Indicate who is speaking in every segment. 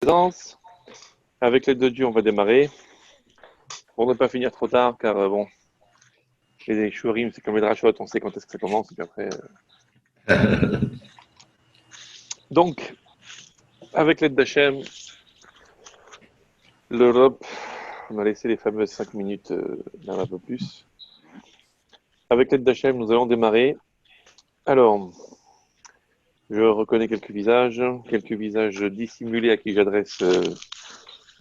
Speaker 1: présence. Avec l'aide de Dieu, on va démarrer. Pour ne pas finir trop tard, car bon, les shurim, c'est comme les drachot, on sait quand est-ce que ça commence, et puis après. Donc, avec l'aide d'Hachem, l'Europe, on a laissé les fameuses 5 minutes d'un peu plus. Avec l'aide d'Hachem, nous allons démarrer. Alors, je reconnais quelques visages dissimulés à qui j'adresse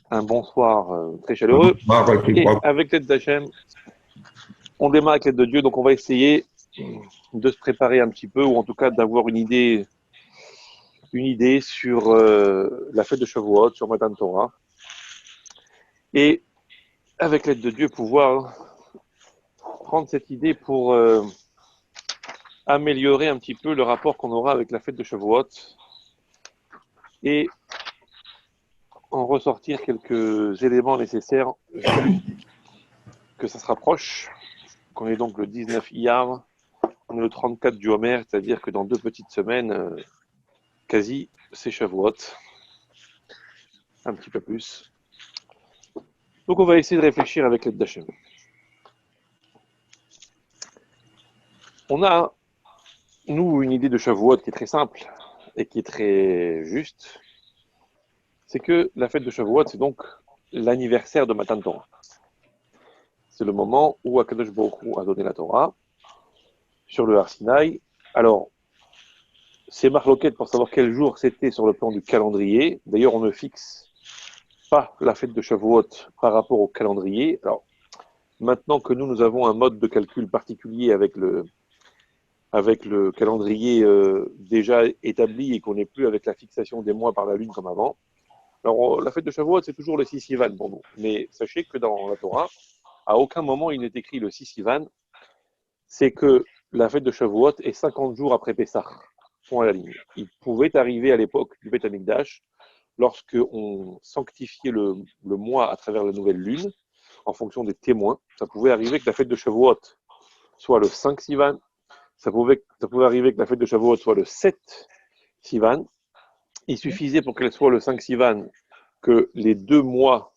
Speaker 1: un bonsoir très chaleureux. Et avec l'aide d'Hachem, on démarre avec l'aide de Dieu, donc on va essayer de se préparer un petit peu, ou en tout cas d'avoir une idée sur la fête de Shavuot, sur Matan Torah. Et avec l'aide de Dieu, pouvoir prendre cette idée pour améliorer un petit peu le rapport qu'on aura avec la fête de Shavuot et en ressortir quelques éléments nécessaires que ça se rapproche, qu'on est donc le 19 Iyar, on est le 34 du Homer, c'est-à-dire que dans 2 petites semaines, quasi, c'est Shavuot, un petit peu plus. Donc on va essayer de réfléchir avec l'aide d'Hachem. On a, nous, une idée de Shavuot qui est très simple et qui est très juste. C'est que la fête de Shavuot, c'est donc l'anniversaire de Matan Torah. C'est le moment où Akadosh Baruch Hu a donné la Torah sur le Har Sinaï. Alors, c'est marloquette pour savoir quel jour c'était sur le plan du calendrier. D'ailleurs, on ne fixe pas la fête de Shavuot par rapport au calendrier. Alors, maintenant que nous avons un mode de calcul particulier avec le calendrier déjà établi et qu'on n'est plus avec la fixation des mois par la lune comme avant. Alors, la fête de Shavuot, c'est toujours le 6 Sivan pour nous. Mais sachez que dans la Torah, à aucun moment il n'est écrit le 6 Sivan. C'est que la fête de Shavuot est 50 jours après Pessah. Point à la ligne. Il pouvait arriver à l'époque du Beth Amikdash, lorsque on sanctifiait le mois à travers la nouvelle lune, en fonction des témoins, ça pouvait arriver que la fête de Shavuot soit le 5 Sivan, ça pouvait arriver que la fête de Shavuot soit le 7 Sivan. Il suffisait pour qu'elle soit le 5 Sivan que les 2 mois,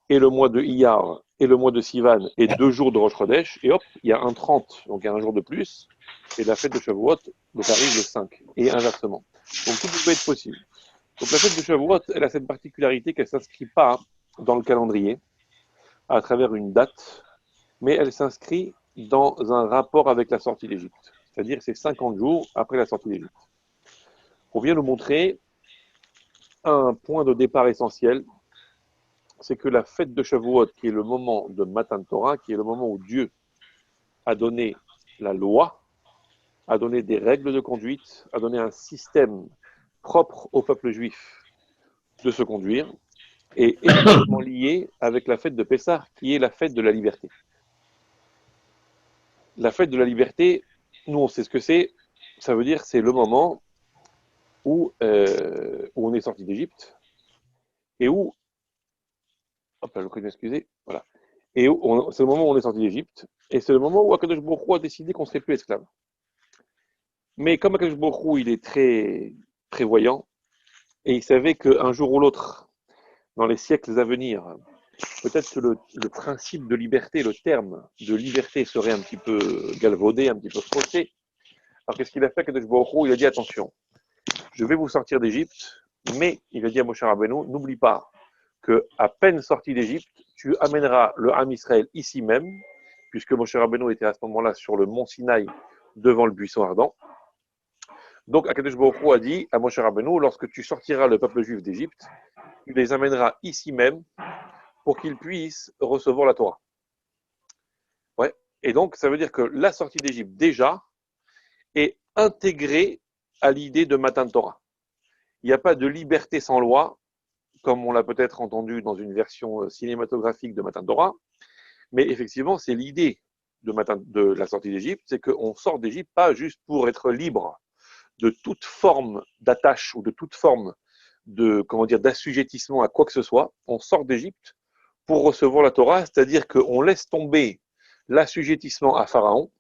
Speaker 1: et le mois de Iyar et le mois de Sivan, et 2 jours de Rosh Chodesh, et hop, il y a un 30, donc il y a un jour de plus, et la fête de Shavuot donc arrive le 5, et inversement. Donc tout peut être possible. Donc la fête de Shavuot, elle a cette particularité qu'elle ne s'inscrit pas dans le calendrier, à travers une date, mais elle s'inscrit dans un rapport avec la sortie d'Égypte. C'est-à-dire c'est 50 jours après la sortie d'Égypte. On vient nous montrer un point de départ essentiel, c'est que la fête de Shavuot, qui est le moment de Matan Torah, qui est le moment où Dieu a donné la loi, a donné des règles de conduite, a donné un système propre au peuple juif de se conduire, est étroitement lié avec la fête de Pessah, qui est la fête de la liberté. La fête de la liberté, nous on sait ce que c'est, ça veut dire c'est le moment où on est sorti d'Égypte et où, hop là, je prie m'excuser, voilà, et c'est le moment où on est sorti d'Égypte, et c'est le moment où Akadosh Baruch Hu a décidé qu'on ne serait plus esclave. Mais comme Akadosh Baruch Hu, il est très prévoyant, et il savait qu'un jour ou l'autre, dans les siècles à venir, peut-être que le principe de liberté, le terme de liberté serait un petit peu galvaudé, un petit peu faussé. Alors qu'est-ce qu'il a fait, Akadosh Baruch Hu? Il a dit attention, je vais vous sortir d'Égypte, mais il a dit à Moshe Rabbeinu, n'oublie pas que à peine sorti d'Égypte, tu amèneras le Ham Israël ici même, puisque Moshe Rabbeinu était à ce moment-là sur le mont Sinaï devant le buisson ardent. Donc Akadosh Baruch Hu a dit à Moshe Rabbeinu, lorsque tu sortiras le peuple juif d'Égypte, tu les amèneras ici même pour qu'ils puissent recevoir la Torah. Ouais. Et donc ça veut dire que la sortie d'Égypte déjà est intégrée à l'idée de Matan Torah. Il n'y a pas de liberté sans loi, comme on l'a peut-être entendu dans une version cinématographique de Matan Torah, mais effectivement, c'est l'idée de la sortie d'Égypte, c'est qu'on sort d'Égypte pas juste pour être libre de toute forme d'attache ou de toute forme d'assujettissement à quoi que ce soit. On sort d'Égypte pour recevoir la Torah, c'est-à-dire qu'on laisse tomber l'assujettissement à Pharaon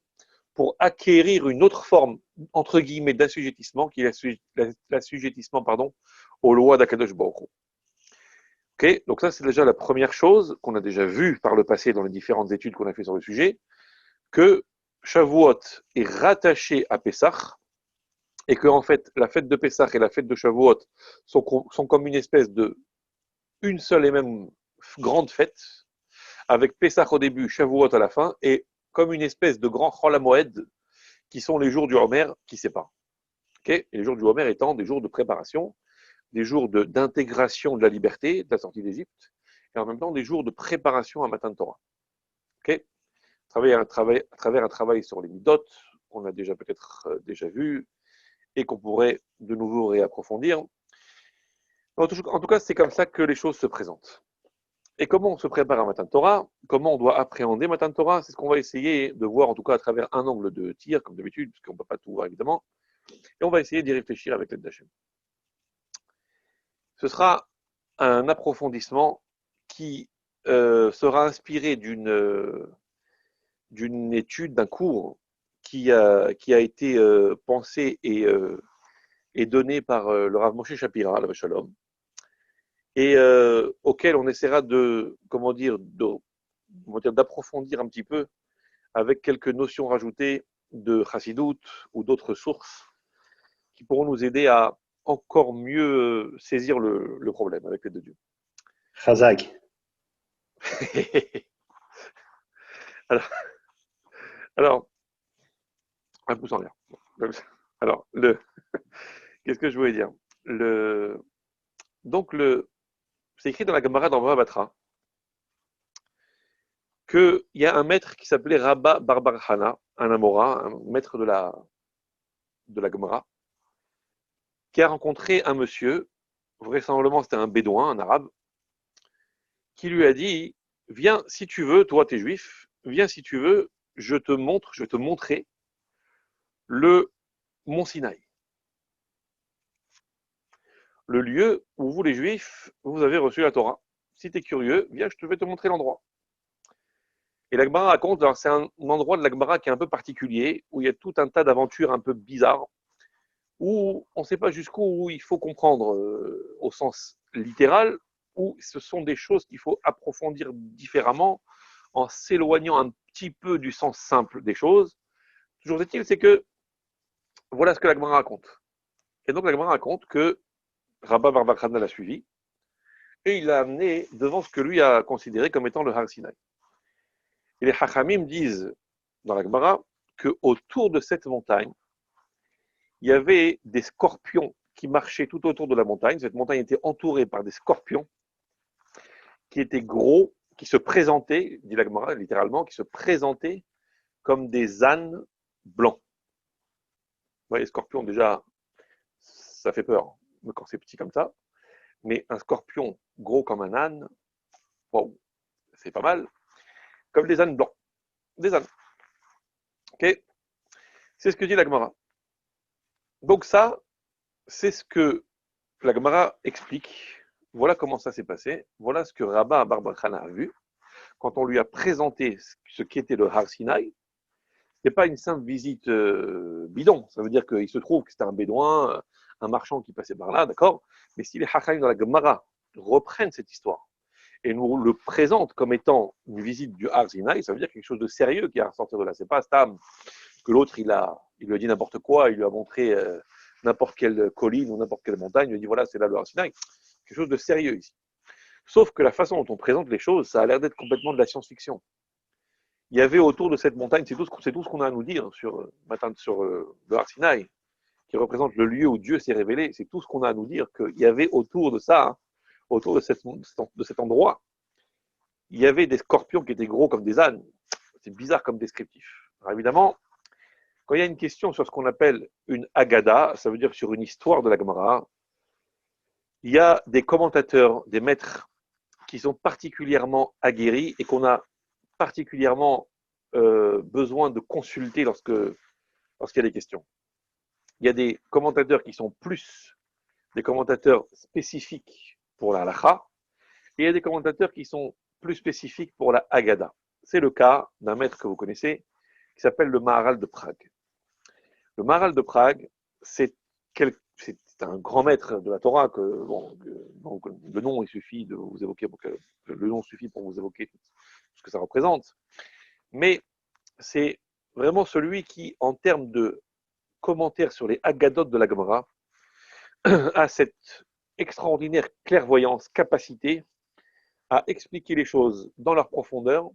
Speaker 1: pour acquérir une autre forme, entre guillemets, d'assujettissement, qui est l'assujettissement aux lois d'Akadosh Baruch Hu. Ok, donc ça c'est déjà la première chose qu'on a déjà vue par le passé dans les différentes études qu'on a fait sur le sujet, que Shavuot est rattaché à Pessah, et que en fait la fête de Pessah et la fête de Shavuot sont comme une espèce de une seule et même grande fête, avec Pessah au début, Shavuot à la fin, et comme une espèce de grand Chol HaMoed, qui sont les jours du Homer qui séparent. Okay, et les jours du Homer étant des jours de préparation, des jours d'intégration de la liberté, de la sortie d'Égypte, et en même temps des jours de préparation à Matan Torah. Okay, à travers un travail sur les Midot, qu'on a déjà peut-être déjà vu, et qu'on pourrait de nouveau réapprofondir. En tout cas, c'est comme ça que les choses se présentent. Et comment on se prépare à Matan Torah? Comment on doit appréhender Matan Torah? C'est ce qu'on va essayer de voir, en tout cas à travers un angle de tir, comme d'habitude, parce qu'on ne peut pas tout voir évidemment. Et on va essayer d'y réfléchir avec l'aide d'Hachem. Ce sera un approfondissement qui sera inspiré d'une étude, d'un cours qui a été pensé et donné par le Rav Moshe Shapira, le Shalom, et auquel on essaiera d'approfondir un petit peu avec quelques notions rajoutées de Chassidut ou d'autres sources qui pourront nous aider à encore mieux saisir le problème avec l'aide de Dieu.
Speaker 2: Chazak.
Speaker 1: alors, alors, un pouce en l'air. Alors, qu'est-ce que je voulais dire? Donc, c'est écrit dans la Gemara dans Bava Batra qu'il y a un maître qui s'appelait Rabba Barbar Hana, un Amora, un maître de la Gemara, qui a rencontré un monsieur, vraisemblablement c'était un bédouin, un arabe, qui lui a dit, viens si tu veux, toi t'es juif, viens si tu veux, je vais te montrer le mont Sinaï. Le lieu où vous les juifs, vous avez reçu la Torah. Si tu es curieux, viens, je vais te montrer l'endroit. Et la Gemara raconte, c'est un endroit de la Gemara qui est un peu particulier, où il y a tout un tas d'aventures un peu bizarres, où on ne sait pas jusqu'où il faut comprendre au sens littéral, où ce sont des choses qu'il faut approfondir différemment en s'éloignant un petit peu du sens simple des choses. Toujours est-il, c'est que voilà ce que la Gemara raconte. Et donc la Gemara raconte que Rabba Barbar Khana l'a suivi, et il l'a amené devant ce que lui a considéré comme étant le Har Sinai. Et les Hachamim disent dans la Gemara qu'autour de cette montagne, il y avait des scorpions qui marchaient tout autour de la montagne. Cette montagne était entourée par des scorpions qui étaient gros, qui se présentaient, dit la Gemara littéralement, qui se présentaient comme des ânes blancs. Vous voyez, les scorpions, déjà, ça fait peur quand c'est petit comme ça. Mais un scorpion gros comme un âne, wow, c'est pas mal. Comme des ânes blancs. Des ânes. Ok? C'est ce que dit la Gemara. Donc ça, c'est ce que la Gemara explique. Voilà comment ça s'est passé. Voilà ce que Rabba Barbar Khana a vu. Quand on lui a présenté ce qu'était le Har Sinai, ce n'est pas une simple visite bidon. Ça veut dire qu'il se trouve que c'était un bédouin, un marchand qui passait par là, d'accord? Mais si les Hachamim dans la Gemara reprennent cette histoire et nous le présentent comme étant une visite du Har Sinai, ça veut dire quelque chose de sérieux qui a ressorti de là. C'est pas Stam que l'autre, il lui a dit n'importe quoi, il lui a montré n'importe quelle colline ou n'importe quelle montagne, il lui a dit voilà, c'est là le Har Sinai. Quelque chose de sérieux ici. Sauf que la façon dont on présente les choses, ça a l'air d'être complètement de la science-fiction. Il y avait autour de cette montagne, c'est tout ce qu'on a à nous dire sur le Har Sinai, qui représente le lieu où Dieu s'est révélé, c'est tout ce qu'on a à nous dire qu'il y avait autour de ça, hein, autour de cet endroit, il y avait des scorpions qui étaient gros comme des ânes. C'est bizarre comme descriptif. Alors évidemment, quand il y a une question sur ce qu'on appelle une Agada, ça veut dire sur une histoire de la Gemara, il y a des commentateurs, des maîtres qui sont particulièrement aguerris et qu'on a particulièrement besoin de consulter lorsqu'il y a des questions. Il y a des commentateurs qui sont plus des commentateurs spécifiques pour la halakha, et il y a des commentateurs qui sont plus spécifiques pour la Haggadah. C'est le cas d'un maître que vous connaissez, qui s'appelle le Maharal de Prague. Le Maharal de Prague, c'est c'est un grand maître de la Torah, donc, le nom, il suffit de vous évoquer, le nom suffit pour vous évoquer tout ce que ça représente. Mais c'est vraiment celui qui, en termes de commentaires sur les Haggadot de la Gemara, a cette extraordinaire clairvoyance, capacité à expliquer les choses dans leur profondeur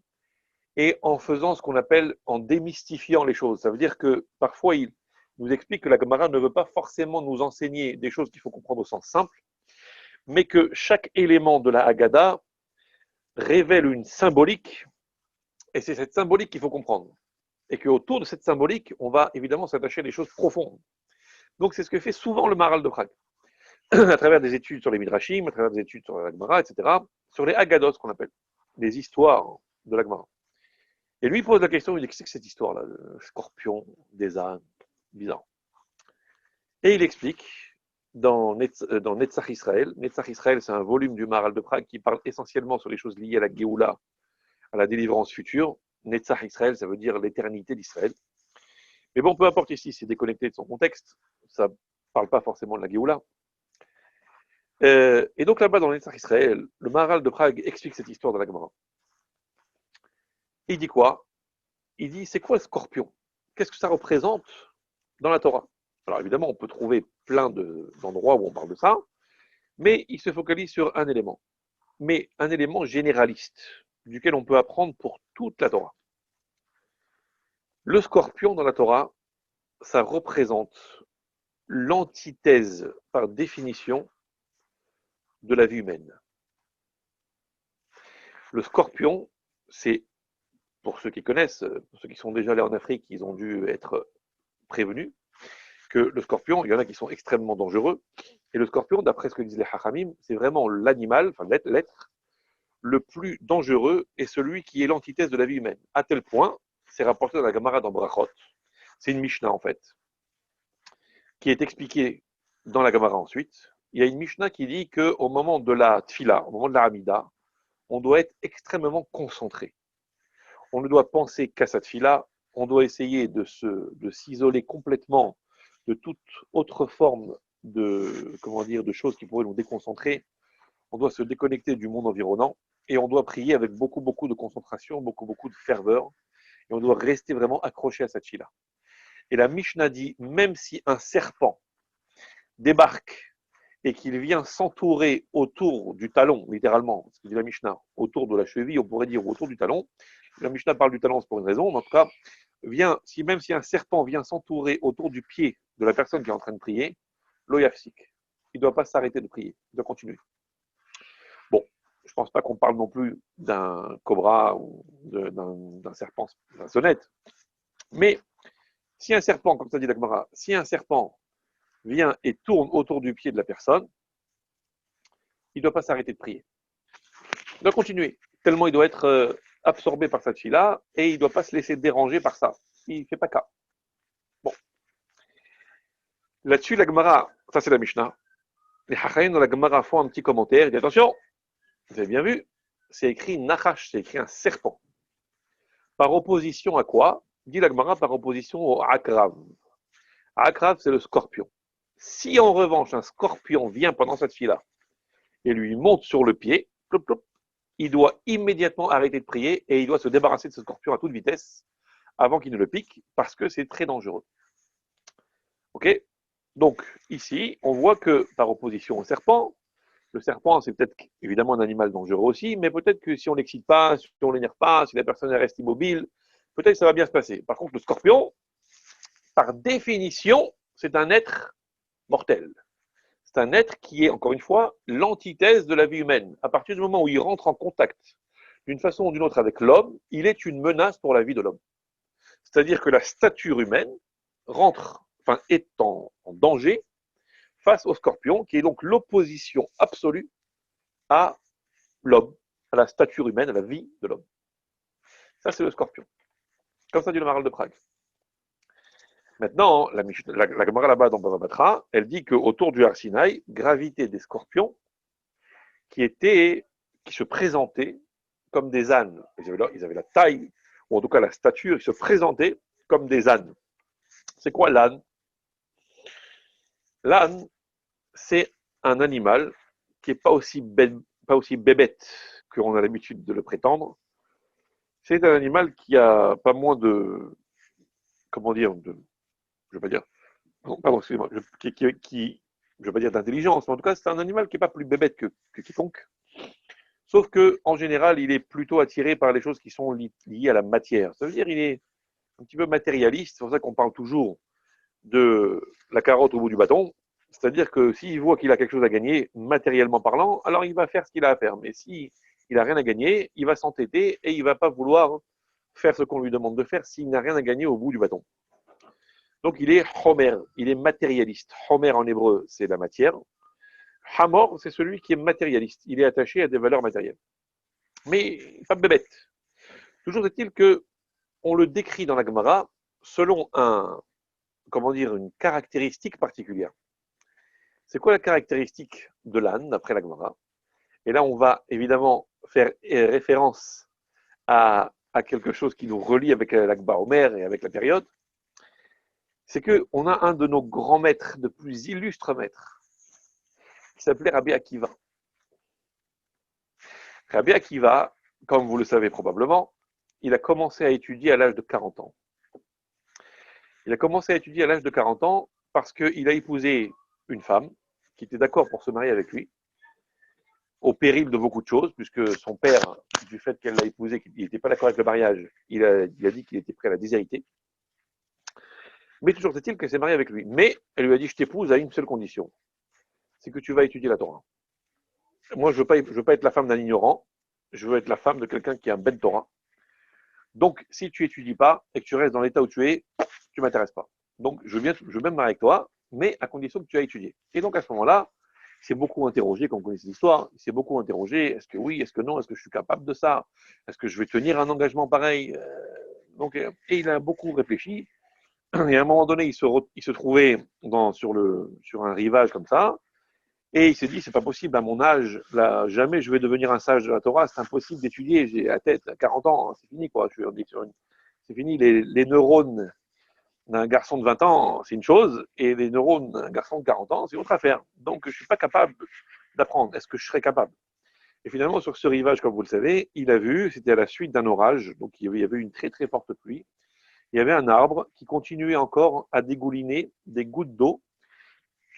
Speaker 1: et en faisant ce qu'on appelle en démystifiant les choses. Ça veut dire que parfois il nous explique que la Gemara ne veut pas forcément nous enseigner des choses qu'il faut comprendre au sens simple, mais que chaque élément de la Haggadah révèle une symbolique, et c'est cette symbolique qu'il faut comprendre. Et qu'autour de cette symbolique, on va évidemment s'attacher à des choses profondes. Donc c'est ce que fait souvent le Maharal de Prague, à travers des études sur les Midrashim, à travers des études sur la Gemara, etc., sur les Haggadot, ce qu'on appelle, les histoires de la Gemara. Et lui pose la question, il dit, qu'est-ce que c'est cette histoire-là, le scorpion, des ânes, bizarre. Et il explique dans Netzach Israël. Netzach Israël, c'est un volume du Maharal de Prague qui parle essentiellement sur les choses liées à la Géoula, à la délivrance future. Netzach Israël, ça veut dire l'éternité d'Israël. Mais bon, peu importe ici, c'est déconnecté de son contexte. Ça ne parle pas forcément de la Géoula. Et donc là-bas, dans Netzach Israël, le Maharal de Prague explique cette histoire de la Gemara. Il dit quoi? Il dit, c'est quoi le scorpion? Qu'est-ce que ça représente dans la Torah? Alors évidemment, on peut trouver plein d'endroits où on parle de ça, mais il se focalise sur un élément. Mais un élément généraliste, duquel on peut apprendre pour toute la Torah. Le scorpion dans la Torah, ça représente l'antithèse, par définition, de la vie humaine. Le scorpion, c'est, pour ceux qui connaissent, pour ceux qui sont déjà allés en Afrique, ils ont dû être prévenus, que le scorpion, il y en a qui sont extrêmement dangereux, et le scorpion, d'après ce que disent les Hachamim, c'est vraiment l'animal, enfin l'être, le plus dangereux et celui qui est l'antithèse de la vie humaine. À tel point, c'est rapporté dans la Gemara dans Brachot, c'est une Mishnah en fait, qui est expliquée dans la Gemara ensuite. Il y a une Mishnah qui dit qu'au moment de la Tfila, au moment de la Hamida, on doit être extrêmement concentré. On ne doit penser qu'à sa Tfila, on doit essayer de s'isoler complètement de toute autre forme de choses qui pourraient nous déconcentrer. On doit se déconnecter du monde environnant et on doit prier avec beaucoup, beaucoup de concentration, beaucoup, beaucoup de ferveur. Et on doit rester vraiment accroché à cette Tfila. Et la Mishnah dit, même si un serpent débarque et qu'il vient s'entourer autour du talon, littéralement, ce que dit la Mishnah, autour de la cheville, on pourrait dire autour du talon. La Mishnah parle du talon, c'est pour une raison, mais en tout cas, même si un serpent vient s'entourer autour du pied de la personne qui est en train de prier, l'oyafsik, il ne doit pas s'arrêter de prier, il doit continuer. Bon, je ne pense pas qu'on parle non plus d'un cobra ou d'un serpent, d'un sonnette, mais si un serpent, comme ça dit la Gemara, si un serpent vient et tourne autour du pied de la personne, il ne doit pas s'arrêter de prier. Il doit continuer, tellement il doit être absorbé par cette fille-là, et il ne doit pas se laisser déranger par ça. Il ne fait pas cas. Bon. Là-dessus, la Gemara, ça c'est la Mishnah. Les Hachaim dans la Gemara font un petit commentaire, ils disent attention, vous avez bien vu, c'est écrit Nachash, c'est écrit un serpent. Par opposition à quoi? Dit la Gemara, par opposition au Akrav. Akrav, c'est le scorpion. Si en revanche un scorpion vient pendant cette fille-là et lui monte sur le pied, plop, plop, il doit immédiatement arrêter de prier et il doit se débarrasser de ce scorpion à toute vitesse avant qu'il ne le pique parce que c'est très dangereux. Ok? Donc ici, on voit que par opposition au serpent, le serpent c'est peut-être évidemment un animal dangereux aussi, mais peut-être que si on ne l'excite pas, si on ne l'énerve pas, si la personne reste immobile, peut-être que ça va bien se passer. Par contre, le scorpion, par définition, c'est un être mortel. C'est un être qui est, encore une fois, l'antithèse de la vie humaine. À partir du moment où il rentre en contact d'une façon ou d'une autre avec l'homme, il est une menace pour la vie de l'homme. C'est-à-dire que la stature humaine est en danger face au scorpion, qui est donc l'opposition absolue à l'homme, à la stature humaine, à la vie de l'homme. Ça, c'est le scorpion. Comme ça dit le Maharal de Prague. Maintenant, la Gemara là-bas dans Bava Batra, elle dit qu'autour du Har Sinaï, gravité des scorpions qui se présentaient comme des ânes. Ils avaient la taille, ou en tout cas la stature, ils se présentaient comme des ânes. C'est quoi l'âne? L'âne, c'est un animal qui n'est pas aussi bébête qu'on a l'habitude de le prétendre. C'est un animal qui a pas moins de, comment dire, je vais pas dire, non, pardon, excusez-moi, je vais pas dire d'intelligence, mais en tout cas, c'est un animal qui n'est pas plus bébête que quiconque. Sauf que, en général, il est plutôt attiré par les choses qui sont liées à la matière. Ça veut dire qu'il est un petit peu matérialiste. C'est pour ça qu'on parle toujours de la carotte au bout du bâton. C'est-à-dire que s'il voit qu'il a quelque chose à gagner, matériellement parlant, alors il va faire ce qu'il a à faire. Mais s'il n'a rien à gagner, il va s'entêter et il ne va pas vouloir faire ce qu'on lui demande de faire s'il n'a rien à gagner au bout du bâton. Donc il est homer, il est matérialiste. Homer en hébreu, c'est la matière. Hamor, c'est celui qui est matérialiste. Il est attaché à des valeurs matérielles. Mais pas bébête. Toujours est-il que on le décrit dans la Gemara selon une caractéristique particulière. C'est quoi la caractéristique de l'âne, d'après la Gemara? Et là, on va évidemment faire référence à quelque chose qui nous relie avec l'Akba Omer et avec la période. C'est qu'on a un de nos grands maîtres, de plus illustres maîtres, qui s'appelait Rabbi Akiva. Rabbi Akiva, comme vous le savez probablement, il a commencé à étudier à l'âge de 40 ans. Il a commencé à étudier à l'âge de 40 ans parce qu'il a épousé une femme qui était d'accord pour se marier avec lui, au péril de beaucoup de choses, puisque son père, du fait qu'elle l'a épousé, qu'il n'était pas d'accord avec le mariage, il a dit qu'il était prêt à la déshériter. Mais toujours est-il qu'elle s'est mariée avec lui. Mais elle lui a dit, je t'épouse à une seule condition, c'est que tu vas étudier la Torah. Moi, je ne veux pas être la femme d'un ignorant, je veux être la femme de quelqu'un qui a un ben Torah. Donc, si tu n'étudies pas et que tu restes dans l'état où tu es, tu ne m'intéresses pas. Donc, je veux bien me marier avec toi, mais à condition que tu aies étudié. Et donc, à ce moment-là, il s'est beaucoup interrogé, comme vous connaissez l'histoire, il s'est beaucoup interrogé, est-ce que oui, est-ce que non, est-ce que je suis capable de ça, est-ce que je vais tenir un engagement pareil et il a beaucoup réfléchi, et à un moment donné, il se trouvait sur un rivage comme ça, et il s'est dit, c'est pas possible, à mon âge, là, jamais je vais devenir un sage de la Torah, c'est impossible d'étudier, j'ai la tête à 40 ans, c'est fini, quoi, c'est fini, les neurones d'un garçon de 20 ans, c'est une chose, et les neurones d'un garçon de 40 ans, c'est une autre affaire. Donc, je ne suis pas capable d'apprendre. Est-ce que je serais capable? Et finalement, sur ce rivage, comme vous le savez, il a vu, c'était à la suite d'un orage, donc il y avait une très très forte pluie, il y avait un arbre qui continuait encore à dégouliner des gouttes d'eau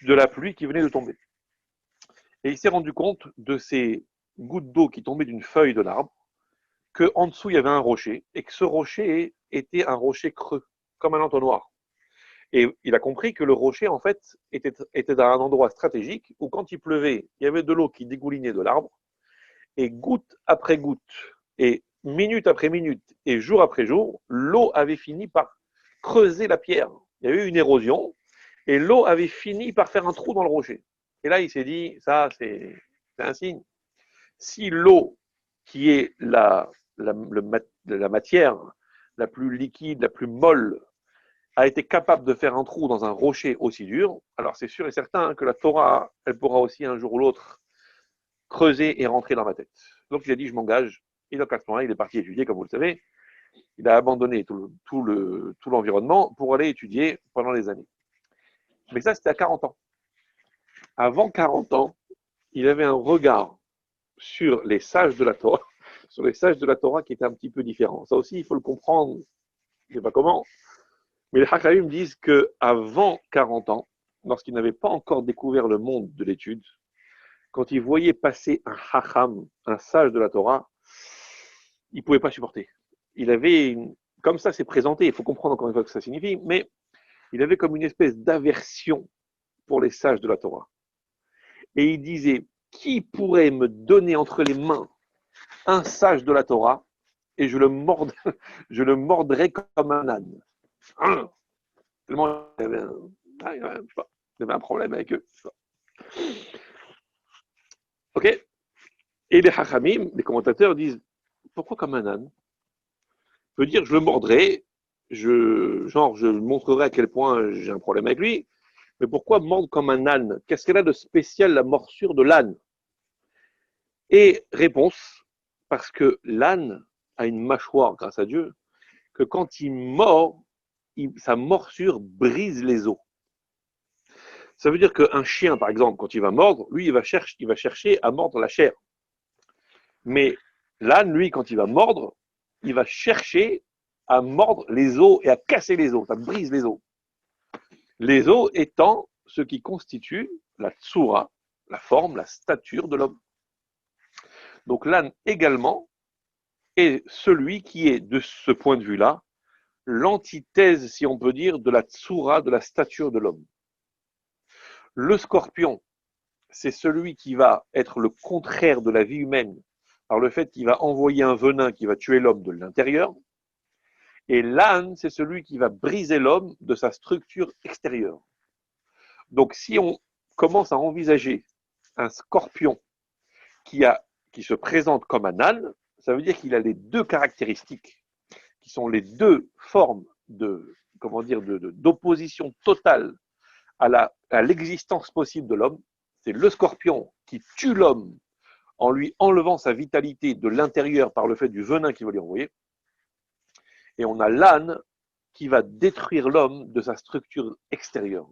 Speaker 1: de la pluie qui venait de tomber. Et il s'est rendu compte de ces gouttes d'eau qui tombaient d'une feuille de l'arbre, qu'en dessous, il y avait un rocher, et que ce rocher était un rocher creux, comme un entonnoir. Et il a compris que le rocher, en fait, était à un endroit stratégique où, quand il pleuvait, il y avait de l'eau qui dégoulinait de l'arbre, et goutte après goutte, et minute après minute, et jour après jour, l'eau avait fini par creuser la pierre. Il y avait eu une érosion, et l'eau avait fini par faire un trou dans le rocher. Et là, il s'est dit, ça, c'est un signe. Si l'eau, qui est la matière la plus liquide, la plus molle, a été capable de faire un trou dans un rocher aussi dur, alors c'est sûr et certain que la Torah, elle pourra aussi un jour ou l'autre creuser et rentrer dans ma tête. Donc il a dit, je m'engage. Et donc à ce moment-là, il est parti étudier, comme vous le savez. Il a abandonné tout l'environnement pour aller étudier pendant des années. Mais ça, c'était à 40 ans. Avant 40 ans, il avait un regard sur les sages de la Torah, sur les sages de la Torah qui était un petit peu différent. Ça aussi, il faut le comprendre. Je ne sais pas comment. Mais les Hachamim disent qu'avant 40 ans, lorsqu'il n'avait pas encore découvert le monde de l'étude, quand il voyait passer un Hacham, un sage de la Torah, il ne pouvait pas supporter. Comme ça c'est présenté, il faut comprendre encore une fois ce que ça signifie, mais il avait comme une espèce d'aversion pour les sages de la Torah. Et il disait, qui pourrait me donner entre les mains un sage de la Torah et je le mordrais comme un âne. Tellement il y avait un problème avec eux. Ok. Et les hachamim, les commentateurs disent, pourquoi comme un âne? Veut dire, je le mordrai, je montrerai à quel point j'ai un problème avec lui, mais pourquoi mordre comme un âne? Qu'est-ce qu'elle a de spécial, la morsure de l'âne? Et réponse, parce que l'âne a une mâchoire, grâce à Dieu, que quand il mord, sa morsure brise les os. Ça veut dire qu'un chien, par exemple, quand il va mordre, lui, il va chercher à mordre la chair. Mais l'âne, lui, quand il va mordre, il va chercher à mordre les os et à casser les os. Ça brise les os. Les os étant ce qui constitue la tsura, la forme, la stature de l'homme. Donc l'âne également est celui qui est, de ce point de vue-là, l'antithèse, si on peut dire, de la tsura, de la stature de l'homme. Le scorpion, c'est celui qui va être le contraire de la vie humaine par le fait qu'il va envoyer un venin qui va tuer l'homme de l'intérieur. Et l'âne, c'est celui qui va briser l'homme de sa structure extérieure. Donc si on commence à envisager un scorpion qui se présente comme un âne, ça veut dire qu'il a les deux caractéristiques, qui sont les deux formes d'opposition totale à l'existence possible de l'homme. C'est le scorpion qui tue l'homme en lui enlevant sa vitalité de l'intérieur par le fait du venin qu'il va lui envoyer. Et on a l'âne qui va détruire l'homme de sa structure extérieure.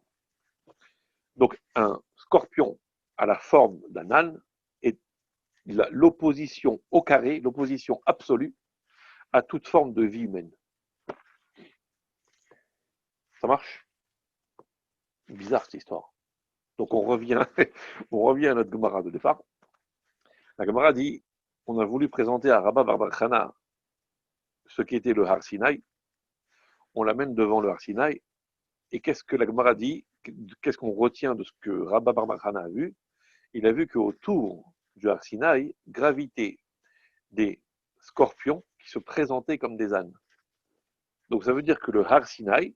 Speaker 1: Donc un scorpion à la forme d'un âne est l'opposition au carré, l'opposition absolue à toute forme de vie humaine. Ça marche? Bizarre cette histoire. Donc on revient à notre Gemara de départ. La Gemara dit, on a voulu présenter à Rabba Bar Chana ce qu'était le Har Sinaï. On l'amène devant le Har Sinaï. Et qu'est-ce que la Gemara dit? Qu'est-ce qu'on retient de ce que Rabba Bar Chana a vu? Il a vu qu'autour du Har Sinaï gravitaient des scorpions qui se présentaient comme des ânes. Donc ça veut dire que le Har Sinaï,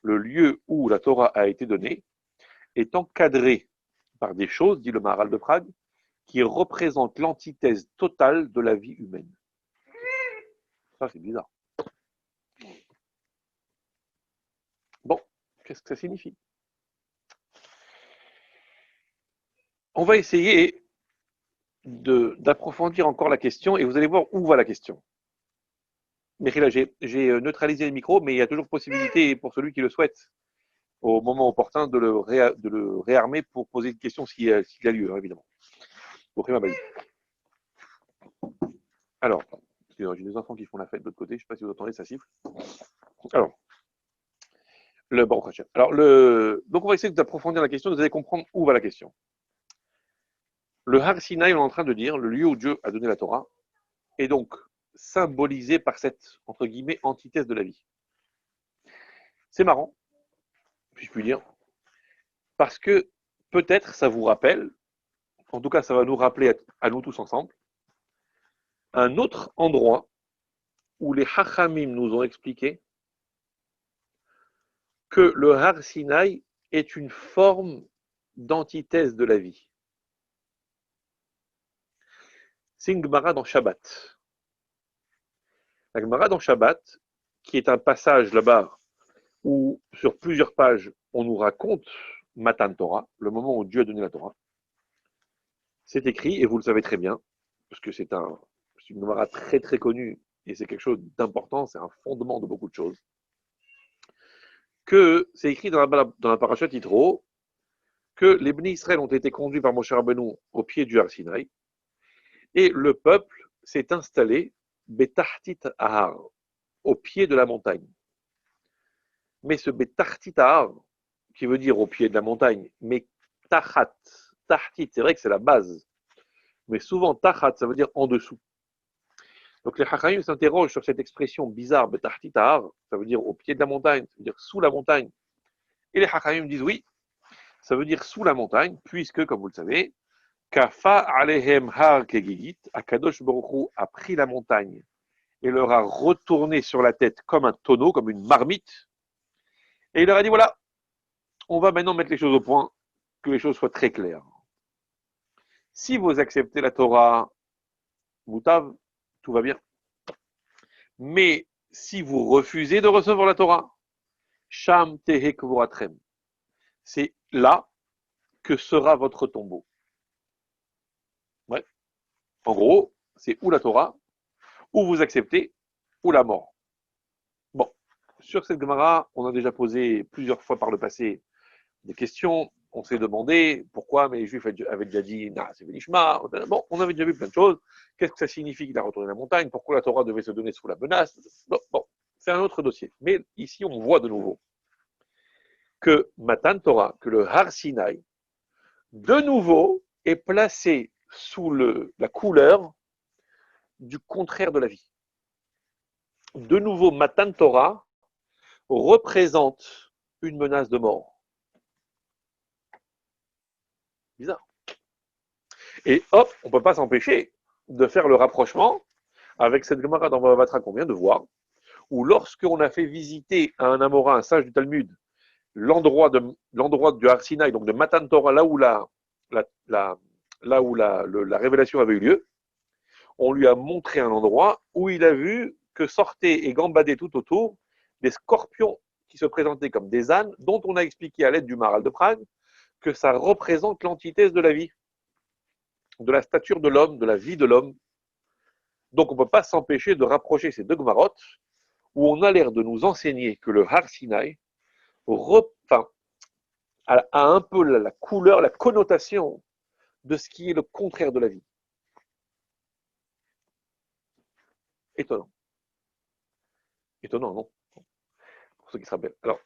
Speaker 1: le lieu où la Torah a été donnée, est encadré par des choses, dit le Maharal de Prague, qui représentent l'antithèse totale de la vie humaine. Ça, c'est bizarre. Bon, qu'est-ce que ça signifie? On va essayer d'approfondir encore la question et vous allez voir où va la question. Mais là, j'ai neutralisé le micro, mais il y a toujours possibilité pour celui qui le souhaite, au moment opportun, de le réarmer pour poser une question s'il y a lieu, hein, évidemment. Alors, j'ai des enfants qui font la fête de l'autre côté, je ne sais pas si vous entendez, ça siffle. Alors, donc on va essayer d'approfondir la question, vous allez comprendre où va la question. Le Har Sinaï, on est en train de dire, le lieu où Dieu a donné la Torah, est donc symbolisé par cette, entre guillemets, antithèse de la vie. C'est marrant, si je puis dire, parce que peut-être ça vous rappelle, en tout cas ça va nous rappeler à nous tous ensemble, un autre endroit où les Hachamim nous ont expliqué que le Har Sinaï est une forme d'antithèse de la vie. C'est une Gemara dans Shabbat. La Gemara dans Shabbat, qui est un passage là-bas où sur plusieurs pages on nous raconte Matan Torah, le moment où Dieu a donné la Torah. C'est écrit, et vous le savez très bien, parce que c'est une Gemara très très connue, et c'est quelque chose d'important, c'est un fondement de beaucoup de choses, que c'est écrit dans la parasha Yitro, que les Bnei Israël ont été conduits par Moshe Rabbeinu au pied du Har Sinaï, et le peuple s'est installé Betahtit Ahar, au pied de la montagne. Mais ce Betahtit Ahar, qui veut dire au pied de la montagne, mais Tachat, Tahtit, c'est vrai que c'est la base, mais souvent Tachat, ça veut dire en dessous. Donc les Hachamim s'interrogent sur cette expression bizarre, Betahtit Ahar, ça veut dire au pied de la montagne, ça veut dire sous la montagne. Et les Hachamim disent oui, ça veut dire sous la montagne, puisque, comme vous le savez, Kafa alehem har kegigit, Akadosh Baruch Hu a pris la montagne et leur a retourné sur la tête comme un tonneau, comme une marmite, et il leur a dit voilà, on va maintenant mettre les choses au point, que les choses soient très claires. Si vous acceptez la Torah, Moutav, tout va bien. Mais si vous refusez de recevoir la Torah, Sham Tehe Kvoratrem, c'est là que sera votre tombeau. Ouais. En gros, c'est ou la Torah, ou vous acceptez, ou la mort. Bon, sur cette Gemara, on a déjà posé plusieurs fois par le passé des questions. on s'est demandé pourquoi, mais les Juifs avaient déjà dit, nah, c'est Benishma. Bon, on avait déjà vu plein de choses. Qu'est-ce que ça signifie qu'il a retourné la montagne? Pourquoi la Torah devait se donner sous la menace? Bon, c'est un autre dossier. Mais ici, on voit de nouveau que Matan Torah, que le Har Sinaï, de nouveau, est placé sous la couleur du contraire de la vie. De nouveau, Matan Torah représente une menace de mort. Bizarre. Et hop, on ne peut pas s'empêcher de faire le rapprochement avec cette Gemara dans Bava Batra qu'on vient de voir, où lorsqu'on a fait visiter à un Amora, un sage du Talmud, l'endroit du Har Sinaï, donc de Matan Torah, là où la révélation avait eu lieu, on lui a montré un endroit où il a vu que sortaient et gambadaient tout autour des scorpions qui se présentaient comme des ânes, dont on a expliqué à l'aide du Maral de Prague que ça représente l'antithèse de la vie, de la stature de l'homme, de la vie de l'homme. Donc on ne peut pas s'empêcher de rapprocher ces deux Gemarotes où on a l'air de nous enseigner que le Har Sinaï a un peu la couleur, la connotation de ce qui est le contraire de la vie. Étonnant. Étonnant, non? Pour ceux qui se rappellent. Alors,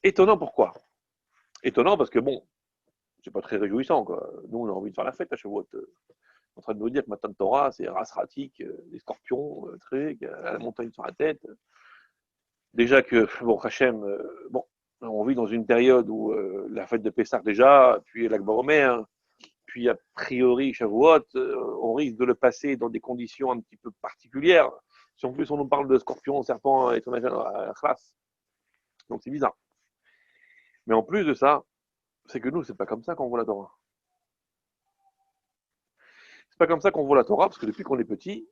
Speaker 1: étonnant pourquoi? Étonnant parce que bon, c'est pas très réjouissant, quoi. Nous, on a envie de faire la fête à Shavuot. En train de nous dire que Matan Torah, c'est rasratique, des scorpions, la montagne sur la tête. Déjà que, bon, Hachem, bon, on vit dans une période où la fête de Pessah déjà, puis l'Akbar Omer, puis a priori Shavuot, on risque de le passer dans des conditions un petit peu particulières. Si en plus on nous parle de scorpions, serpents et tout machin à la classe. Donc c'est bizarre. Mais en plus de ça, c'est que nous, c'est pas comme ça qu'on voit la Torah. C'est pas comme ça qu'on voit la Torah, parce que depuis qu'on est petit,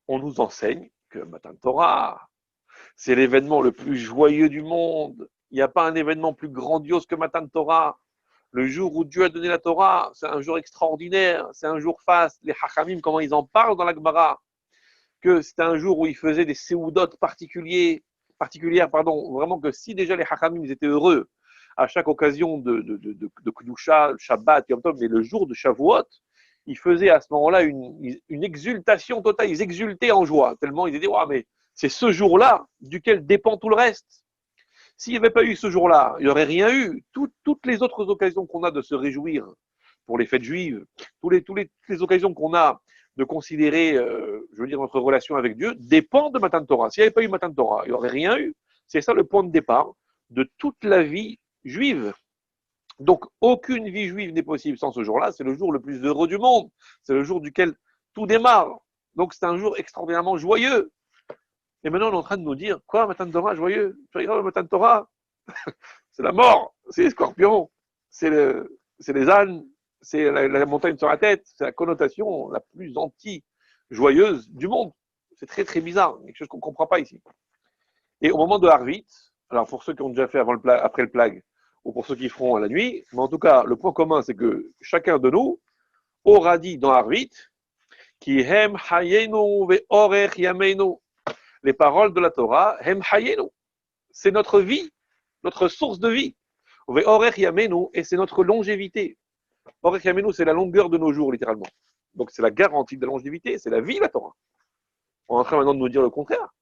Speaker 1: on nous enseigne que Matan Torah, c'est l'événement le plus joyeux du monde. Il n'y a pas un événement plus grandiose que Matan Torah. Le jour où Dieu a donné la Torah, c'est un jour extraordinaire, c'est un jour faste. Les Hachamim, comment ils en parlent dans la Gemara, que c'était un jour où ils faisaient des séoudotes particulières, vraiment que si déjà les Hachamim ils étaient heureux à chaque occasion de Kedusha, Shabbat, Yom Tov, mais le jour de Shavuot, ils faisaient à ce moment-là une exultation totale, ils exultaient en joie, tellement ils disaient, ouais, mais c'est ce jour-là duquel dépend tout le reste. S'il n'y avait pas eu ce jour-là, il n'y aurait rien eu. Toutes les autres occasions qu'on a de se réjouir pour les fêtes juives, toutes les occasions qu'on a de considérer, je veux dire, notre relation avec Dieu, dépendent de Matan Torah. S'il n'y avait pas eu Matan Torah, il n'y aurait rien eu. C'est ça le point de départ de toute la vie juive. Donc, aucune vie juive n'est possible sans ce jour-là. C'est le jour le plus heureux du monde. C'est le jour duquel tout démarre. Donc, c'est un jour extraordinairement joyeux. Et maintenant, on est en train de nous dire, quoi, Matan Torah, joyeux? Tu regardes le Matan Torah, c'est la mort, c'est les scorpions, c'est les ânes, c'est la montagne sur la tête, c'est la connotation la plus anti-joyeuse du monde. C'est très très bizarre, quelque chose qu'on ne comprend pas ici. Et au moment de Harvit, alors pour ceux qui ont déjà fait après le plague, ou pour ceux qui feront à la nuit, mais en tout cas, le point commun, c'est que chacun de nous aura dit dans Harvit, qui hem hayenu ve orech yameinu, les paroles de la Torah, hem hayenu, c'est notre vie, notre source de vie. Orech yamenu, et c'est notre longévité. Orech yamenu, c'est la longueur de nos jours, littéralement. Donc c'est la garantie de la longévité, c'est la vie, la Torah. On est en train maintenant de nous dire le contraire.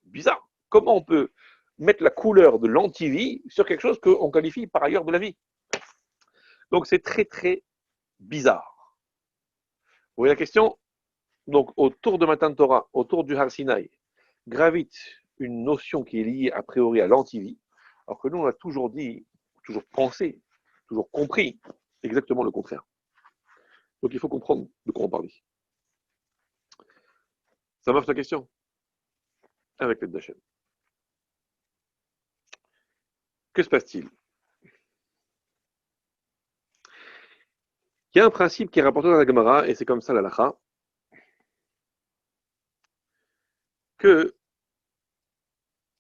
Speaker 1: Bizarre. Comment on peut mettre la couleur de l'anti-vie sur quelque chose qu'on qualifie par ailleurs de la vie? Donc c'est très très bizarre. Vous voyez la question? Donc autour de Matan Torah, autour du Har Sinaï, gravite une notion qui est liée a priori à l'anti-vie, alors que nous on a toujours dit, toujours pensé, toujours compris exactement le contraire. Donc il faut comprendre de quoi on parle ici. Ça m'offre ta question? Avec l'aide d'Hachem. Que se passe-t-il? Il y a un principe qui est rapporté dans la Gemara, et c'est comme ça la Lacha, que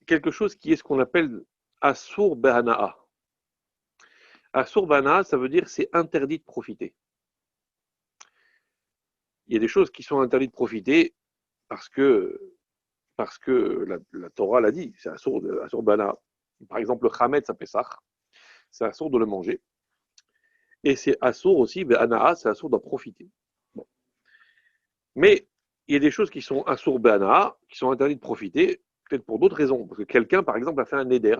Speaker 1: quelque chose qui est ce qu'on appelle Asur Behana'a. Asur Behana'a, ça veut dire c'est interdit de profiter. Il y a des choses qui sont interdites de profiter parce que la Torah l'a dit, c'est Asur Behana'a. Par exemple, le chametz à Pessah, c'est assourd de le manger. Et c'est assourd aussi, mais Anaa, c'est assourd d'en profiter. Bon. Mais il y a des choses qui sont assourd Anaa, qui sont interdites de profiter, peut-être pour d'autres raisons. Parce que quelqu'un, par exemple, a fait un neder.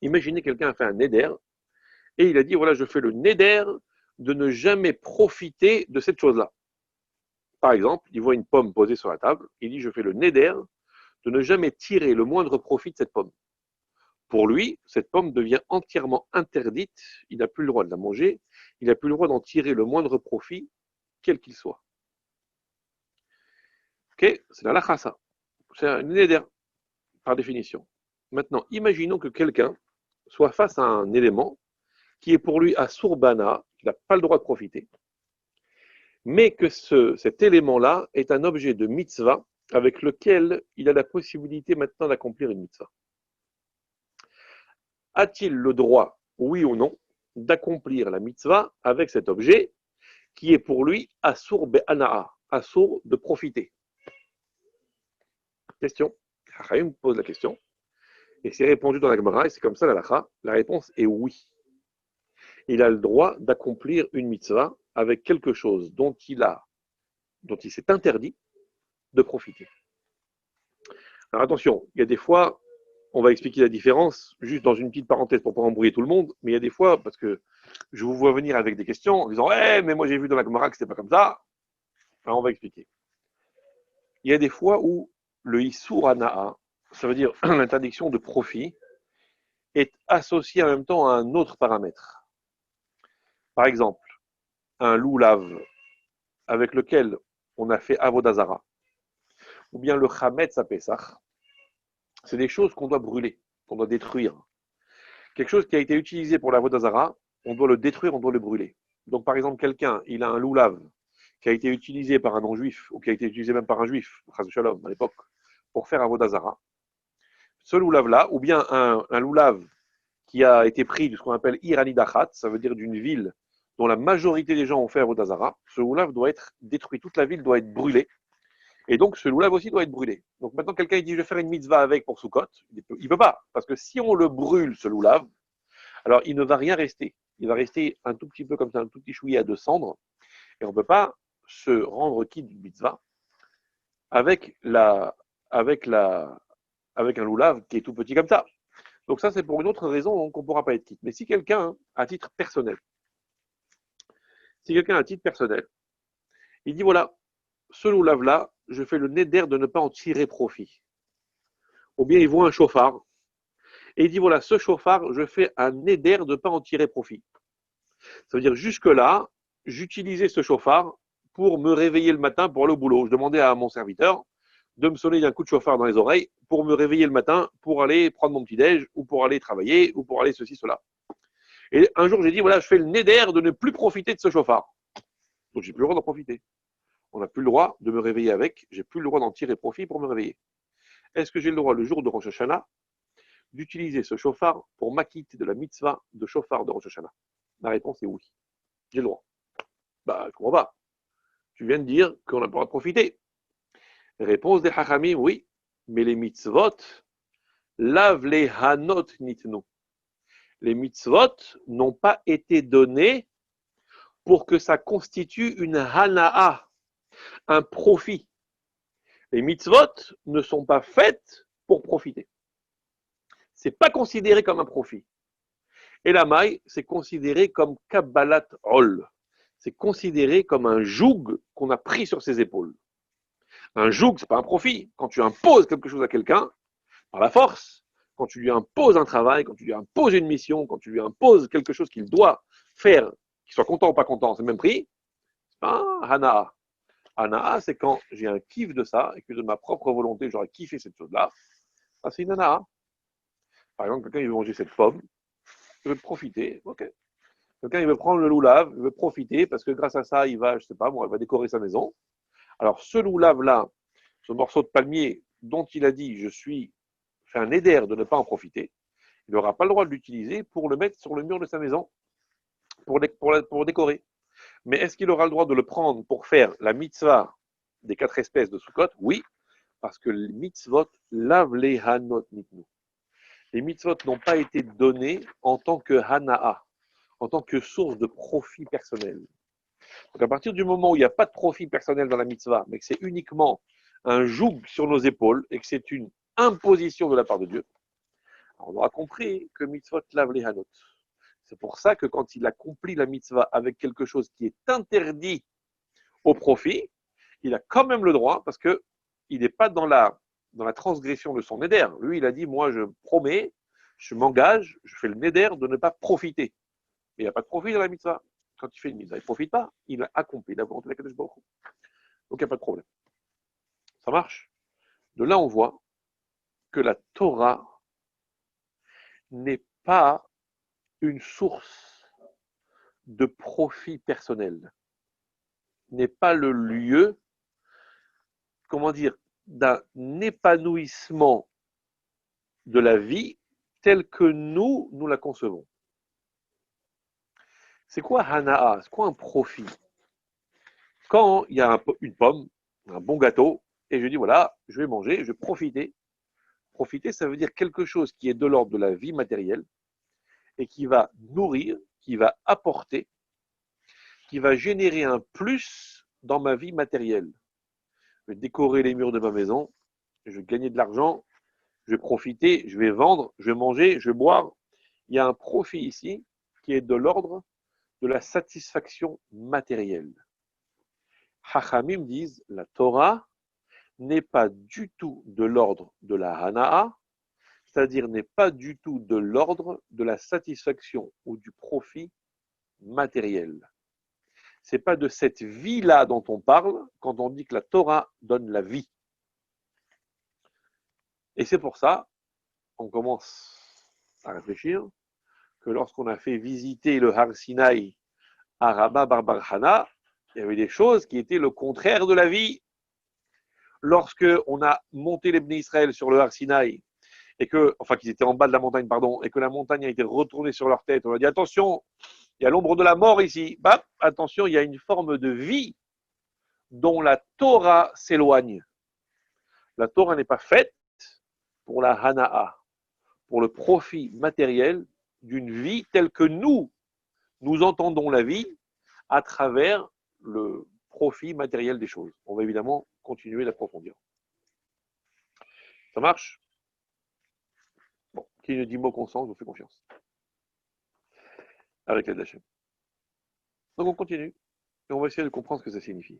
Speaker 1: Imaginez quelqu'un a fait un neder, et il a dit, voilà, je fais le neder de ne jamais profiter de cette chose-là. Par exemple, il voit une pomme posée sur la table, il dit, je fais le neder de ne jamais tirer le moindre profit de cette pomme. Pour lui, cette pomme devient entièrement interdite, il n'a plus le droit de la manger, il n'a plus le droit d'en tirer le moindre profit, quel qu'il soit. Ok, c'est la lachasa. C'est un neder, par définition. Maintenant, imaginons que quelqu'un soit face à un élément qui est pour lui à Surbana, qu'il n'a pas le droit de profiter, mais que cet élément-là est un objet de mitzvah avec lequel il a la possibilité maintenant d'accomplir une mitzvah. A-t-il le droit, oui ou non, d'accomplir la mitzvah avec cet objet qui est pour lui Asur Be'ana'a, Asur de profiter? Question. Chachamim pose la question. Et c'est répondu dans la Gemara, et c'est comme ça la lacha. La réponse est oui. Il a le droit d'accomplir une mitzvah avec quelque chose dont il s'est interdit de profiter. Alors attention, il y a des fois, on va expliquer la différence, juste dans une petite parenthèse pour ne pas embrouiller tout le monde, mais il y a des fois, parce que je vous vois venir avec des questions en disant « mais moi j'ai vu dans la Gemara que c'était pas comme ça », alors on va expliquer. Il y a des fois où le Issour Ana'a, ça veut dire l'interdiction de profit, est associé en même temps à un autre paramètre. Par exemple, un loulav avec lequel on a fait Avodazara, ou bien le Chametz à Pessah, c'est des choses qu'on doit brûler, qu'on doit détruire. Quelque chose qui a été utilisé pour l'Avodazara, on doit le détruire, on doit le brûler. Donc par exemple, quelqu'un, il a un loulav qui a été utilisé par un non-juif, ou qui a été utilisé même par un juif, Chas Shalom, à l'époque, pour faire Avodazara. Ce loulav-là, ou bien un loulav qui a été pris de ce qu'on appelle Irani Dachat, ça veut dire d'une ville dont la majorité des gens ont fait Avodazara, ce loulav doit être détruit, toute la ville doit être brûlée, et donc ce loulav aussi doit être brûlé. Donc maintenant quelqu'un dit je vais faire une mitzvah avec pour Sukkot, il ne peut pas, parce que si on le brûle ce loulav, alors il ne va rien rester. Il va rester un tout petit peu comme ça, un tout petit chouïa de cendre, et on ne peut pas se rendre quitte d'une mitzvah avec un loulav qui est tout petit comme ça. Donc ça, c'est pour une autre raison qu'on ne pourra pas être quitte. Mais si quelqu'un, à titre personnel, il dit voilà, ce loulav-là, je fais le neder de ne pas en tirer profit. Ou bien il voit un chauffard, et il dit voilà, ce chauffard, je fais un neder de ne pas en tirer profit. Ça veut dire jusque-là, j'utilisais ce chauffard pour me réveiller le matin pour aller au boulot. Je demandais à mon serviteur de me sonner d'un coup de chauffard dans les oreilles pour me réveiller le matin pour aller prendre mon petit-déj ou pour aller travailler ou pour aller ceci, cela. Et un jour, j'ai dit, voilà, je fais le neder de ne plus profiter de ce chauffard. Donc, j'ai plus le droit d'en profiter. On n'a plus le droit de me réveiller avec, j'ai plus le droit d'en tirer profit pour me réveiller. Est-ce que j'ai le droit, le jour de Rosh Hashanah, d'utiliser ce chauffard pour m'acquitter de la mitzvah de chauffard de Rosh Hashanah? La réponse est oui. J'ai le droit. Bah, je comprends pas. Tu viens de dire qu'on n'a pas le droit de profiter. Réponse des Hachamim, oui. Mais les mitzvot, lave les hanot nitnu. Les mitzvot n'ont pas été donnés pour que ça constitue une hana'a, un profit. Les mitzvot ne sont pas faites pour profiter. C'est pas considéré comme un profit. Et la maille, c'est considéré comme kabbalat ol. C'est considéré comme un joug qu'on a pris sur ses épaules. Un joug, c'est pas un profit. Quand tu imposes quelque chose à quelqu'un, par la force, quand tu lui imposes un travail, quand tu lui imposes une mission, quand tu lui imposes quelque chose qu'il doit faire, qu'il soit content ou pas content, c'est le même prix, c'est pas un hana'a. Hana'a, c'est quand j'ai un kiff de ça et que de ma propre volonté, j'aurais kiffé cette chose-là. Ça, c'est une hana'a. Par exemple, quelqu'un il veut manger cette pomme, il veut profiter, ok. Quelqu'un il veut prendre le loulav, il veut profiter parce que grâce à ça, il va, je sais pas, moi, il va décorer sa maison. Alors, ce loulav-là, ce morceau de palmier dont il a dit, fait un éder de ne pas en profiter, il n'aura pas le droit de l'utiliser pour le mettre sur le mur de sa maison, pour décorer. Mais est-ce qu'il aura le droit de le prendre pour faire la mitzvah des 4 espèces de Sukkot? Oui, parce que les mitzvot lavent les hanot nitnu. Les mitzvot n'ont pas été donnés en tant que hana'a, en tant que source de profit personnel. Donc à partir du moment où il n'y a pas de profit personnel dans la mitzvah, mais que c'est uniquement un joug sur nos épaules et que c'est une imposition de la part de Dieu, on aura compris que mitzvot lave les hanot. C'est pour ça que quand il accomplit la mitzvah avec quelque chose qui est interdit au profit, il a quand même le droit, parce qu'il n'est pas dans la transgression de son néder. Lui, il a dit, moi, je promets, je m'engage, je fais le néder de ne pas profiter. Mais il n'y a pas de profit dans la mitzvah. Quand il fait une mitzvah, il ne profite pas. Il a accompli la volonté de la Kadosh Baruch Hu. Donc, il n'y a pas de problème. Ça marche. De là, on voit que la Torah n'est pas une source de profit personnel, n'est pas le lieu, comment dire, d'un épanouissement de la vie telle que nous la concevons. C'est quoi hana'a? C'est quoi un profit? Quand il y a une pomme, un bon gâteau, et je dis voilà, je vais manger, je vais profiter. Profiter, ça veut dire quelque chose qui est de l'ordre de la vie matérielle et qui va nourrir, qui va apporter, qui va générer un plus dans ma vie matérielle. Je vais décorer les murs de ma maison, je vais gagner de l'argent, je vais profiter, je vais vendre, je vais manger, je vais boire. Il y a un profit ici qui est de l'ordre de la satisfaction matérielle. Chachamim disent, la Torah n'est pas du tout de l'ordre de la hana'a, c'est-à-dire n'est pas du tout de l'ordre de la satisfaction ou du profit matériel. C'est pas de cette vie-là dont on parle quand on dit que la Torah donne la vie. Et c'est pour ça, on commence à réfléchir que lorsqu'on a fait visiter le Har Sinaï à Rabba Bar Bar Hana, il y avait des choses qui étaient le contraire de la vie. Lorsque on a monté les Bnei Israël sur le Har Sinaï, et que, enfin, qu'ils étaient en bas de la montagne, pardon, et que la montagne a été retournée sur leur tête, on a dit attention, il y a l'ombre de la mort ici. Bah, attention, il y a une forme de vie dont la Torah s'éloigne. La Torah n'est pas faite pour la hana'a, pour le profit matériel d'une vie telle que nous entendons la vie à travers le profit matériel des choses. On va évidemment continuer d'approfondir. Ça marche? Bon, qui ne dit mot consent, je vous fais confiance. Avec l'aide d'Hachem. Donc on continue et on va essayer de comprendre ce que ça signifie.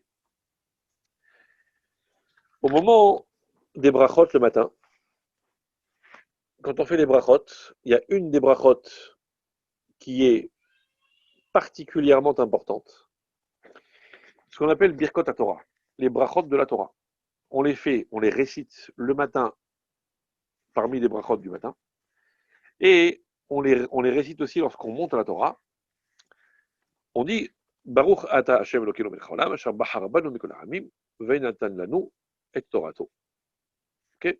Speaker 1: Au moment des brachot le matin, quand on fait les brachot, il y a une des brachot qui est particulièrement importante, ce qu'on appelle Birkot HaTorah, les brachot de la Torah. On les fait, on les récite le matin parmi les brachot du matin, et on les récite aussi lorsqu'on monte à la Torah. On dit Baruch ata Hashem Elokeinu melech haolam, asher bachar banu mikol ha'amim, ve'natan lanu et Torato. Ok?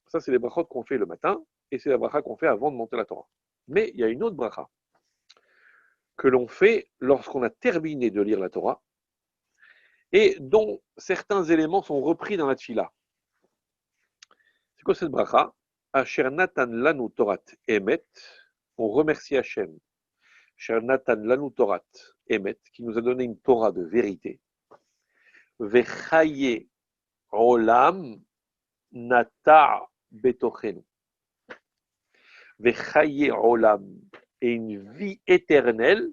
Speaker 1: Ça, c'est les brachot qu'on fait le matin, et c'est la bracha qu'on fait avant de monter la Torah. Mais il y a une autre bracha que l'on fait lorsqu'on a terminé de lire la Torah, et dont certains éléments sont repris dans la Tfila. C'est quoi cette bracha? Asher natan lanu Torat emet, on remercie Hashem. Asher natan lanu Torat emet, qui nous a donné une Torah de vérité. Vechaye olam nata betochenu. Vechaye olam, et une vie éternelle,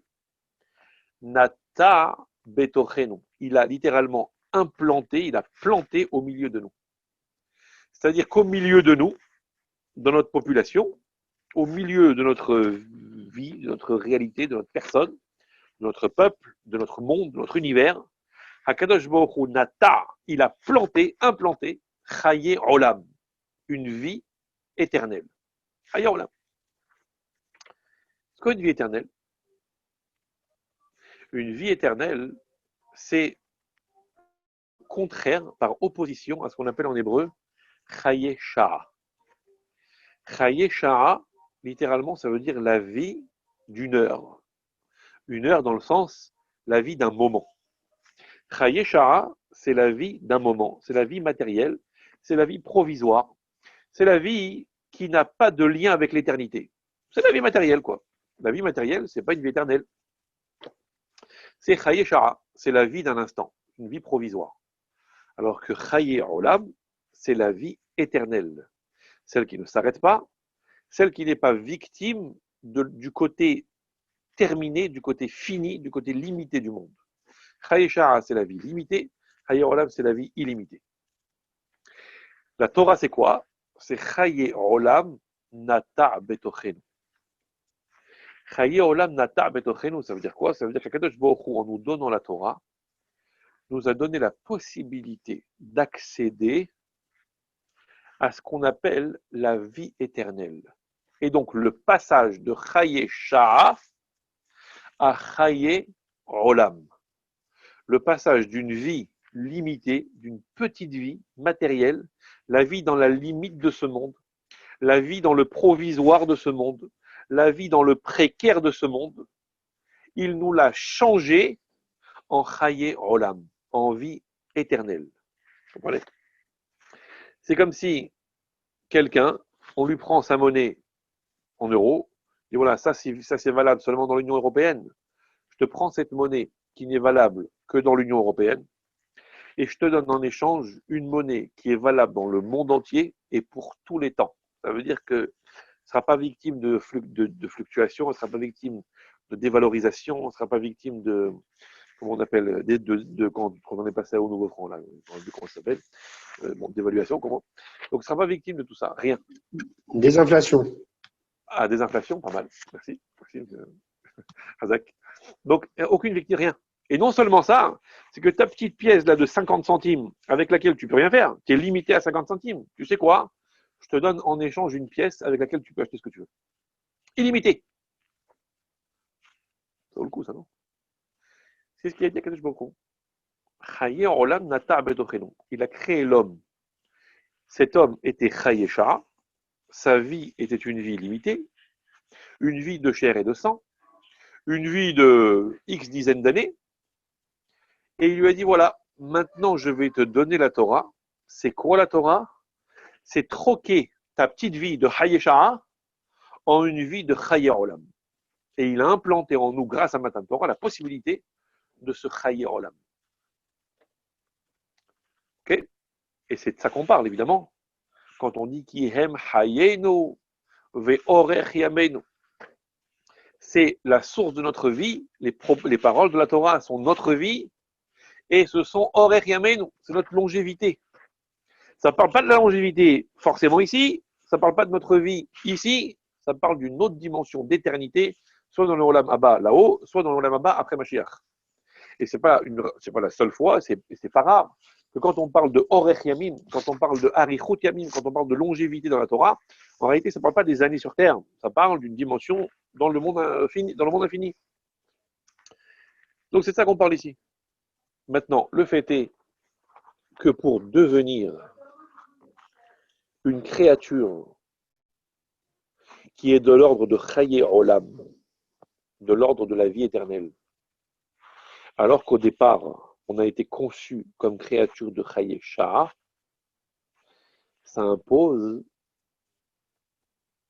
Speaker 1: nata betochenu. Il a littéralement implanté, il a planté au milieu de nous. C'est-à-dire qu'au milieu de nous, dans notre population, au milieu de notre vie, de notre réalité, de notre personne, de notre peuple, de notre monde, de notre univers, Hakadosh Baruch Hu Nata, il a planté, implanté, Chaye Olam, une vie éternelle. Chaye Olam. C'est quoi une vie éternelle? Une vie éternelle, c'est contraire, par opposition à ce qu'on appelle en hébreu Chaye Sha'a. Chaye Sha'a, littéralement, ça veut dire la vie d'une heure. Une heure dans le sens, la vie d'un moment. Chaye Sha'a, c'est la vie d'un moment. C'est la vie matérielle. C'est la vie provisoire. C'est la vie qui n'a pas de lien avec l'éternité. C'est la vie matérielle, quoi. La vie matérielle, c'est pas une vie éternelle. C'est Chaye Shara, c'est la vie d'un instant, une vie provisoire. Alors que Chaye Olam, c'est la vie éternelle, celle qui ne s'arrête pas, celle qui n'est pas victime du côté terminé, du côté fini, du côté limité du monde. Chaye Shara, c'est la vie limitée, Chaye Olam, c'est la vie illimitée. La Torah, c'est quoi? C'est Chaye Olam Nata Betochenu. Chaye Olam Nata Betochenu, ça veut dire quoi? Ça veut dire qu'Akadosh Baruch Hu, en nous donnant la Torah, nous a donné la possibilité d'accéder à ce qu'on appelle la vie éternelle. Et donc, le passage de Chaye Sha'a à Chaye Olam. Le passage d'une vie limitée, d'une petite vie matérielle, la vie dans la limite de ce monde, la vie dans le provisoire de ce monde, la vie dans le précaire de ce monde, il nous l'a changé en Chaye Olam, en vie éternelle. Vous comprenez? C'est comme si quelqu'un, on lui prend sa monnaie en euros, et voilà, ça c'est valable seulement dans l'Union européenne. Je te prends cette monnaie qui n'est valable que dans l'Union européenne, et je te donne en échange une monnaie qui est valable dans le monde entier et pour tous les temps. Ça veut dire que ne sera pas victime de fluctuations, elle ne sera pas victime de dévalorisation, elle ne sera pas victime de, comment on appelle, quand on est passé au nouveau franc, là, comment ça s'appelle, d'évaluation, comment. Donc, ne sera pas victime de tout ça, rien.
Speaker 2: Désinflation.
Speaker 1: Ah, des inflations, pas mal. Merci. Merci, Razak. Donc, aucune victime, rien. Et non seulement ça, c'est que ta petite pièce là de 50 centimes avec laquelle tu peux rien faire, tu es limité à 50 centimes. Tu sais quoi? Je te donne en échange une pièce avec laquelle tu peux acheter ce que tu veux. Illimité. Ça vaut le coup, ça, non? C'est ce qu'il a dit à Kadosh Baruch Hu. Chaye Olam Nata Betochenu. Il a créé l'homme. Cet homme était Chaye Shara. Sa vie était une vie limitée, une vie de chair et de sang, une vie de X dizaines d'années. Et il lui a dit, voilà, maintenant je vais te donner la Torah. C'est quoi la Torah? C'est troquer ta petite vie de Chaye Shara en une vie de Chaye Olam. Et il a implanté en nous, grâce à Matan Torah, la possibilité de ce Chaye Olam. Ok? Et c'est de ça qu'on parle, évidemment. Quand on dit Ki hem hayenu ve'orech yameinu. C'est la source de notre vie, les paroles de la Torah sont notre vie, et ce sont orech yameinu, c'est notre longévité. Ça ne parle pas de la longévité forcément ici, ça ne parle pas de notre vie ici, ça parle d'une autre dimension d'éternité, soit dans le Olam Abba là-haut, soit dans le Olam Abba après Mashiach. Et c'est pas la seule fois, c'est pas rare, que quand on parle de Orech Yamim, quand on parle de Arichut Yamim, quand on parle de longévité dans la Torah, en réalité, ça ne parle pas des années sur Terre, ça parle d'une dimension dans le monde infini. Donc c'est de ça qu'on parle ici. Maintenant, le fait est que pour devenir une créature qui est de l'ordre de Chaye Olam, de l'ordre de la vie éternelle, alors qu'au départ, on a été conçu comme créature de Chaye Shah, ça impose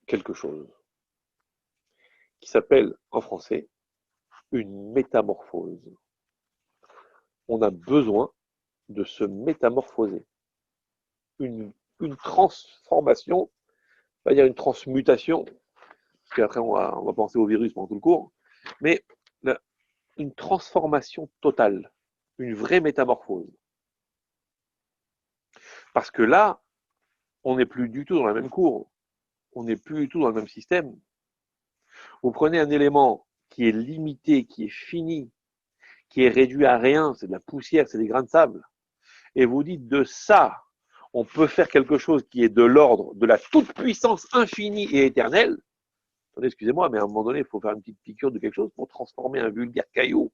Speaker 1: quelque chose qui s'appelle en français une métamorphose. On a besoin de se métamorphoser. Une transformation, on va dire une transmutation, parce qu'après on va penser au virus pendant tout le cours, mais une transformation totale, une vraie métamorphose. Parce que là, on n'est plus du tout dans la même cour, on n'est plus du tout dans le même système. Vous prenez un élément qui est limité, qui est fini, qui est réduit à rien, c'est de la poussière, c'est des grains de sable, et vous dites de ça, on peut faire quelque chose qui est de l'ordre de la toute-puissance infinie et éternelle. Attendez, excusez-moi, mais à un moment donné, il faut faire une petite piqûre de quelque chose pour transformer un vulgaire caillou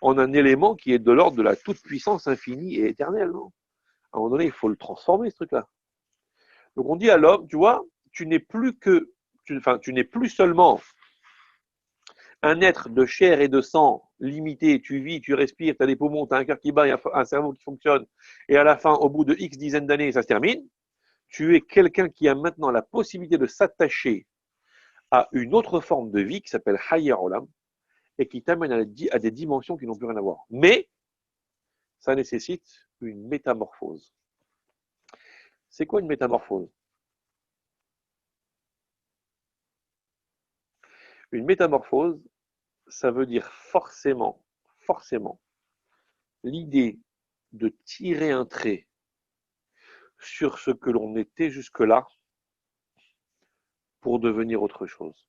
Speaker 1: en un élément qui est de l'ordre de la toute-puissance infinie et éternelle. Non? À un moment donné, il faut le transformer, ce truc-là. Donc on dit à l'homme, tu vois, tu n'es plus seulement un être de chair et de sang limité, tu vis, tu respires, tu as des poumons, tu as un cœur qui bat, un cerveau qui fonctionne, et à la fin, au bout de X dizaines d'années, ça se termine. tu es quelqu'un qui a maintenant la possibilité de s'attacher à une autre forme de vie qui s'appelle Hayya Olam et qui t'amène à des dimensions qui n'ont plus rien à voir. Mais ça nécessite une métamorphose. C'est quoi une métamorphose? Une métamorphose, ça veut dire forcément, l'idée de tirer un trait sur ce que l'on était jusque-là pour devenir autre chose.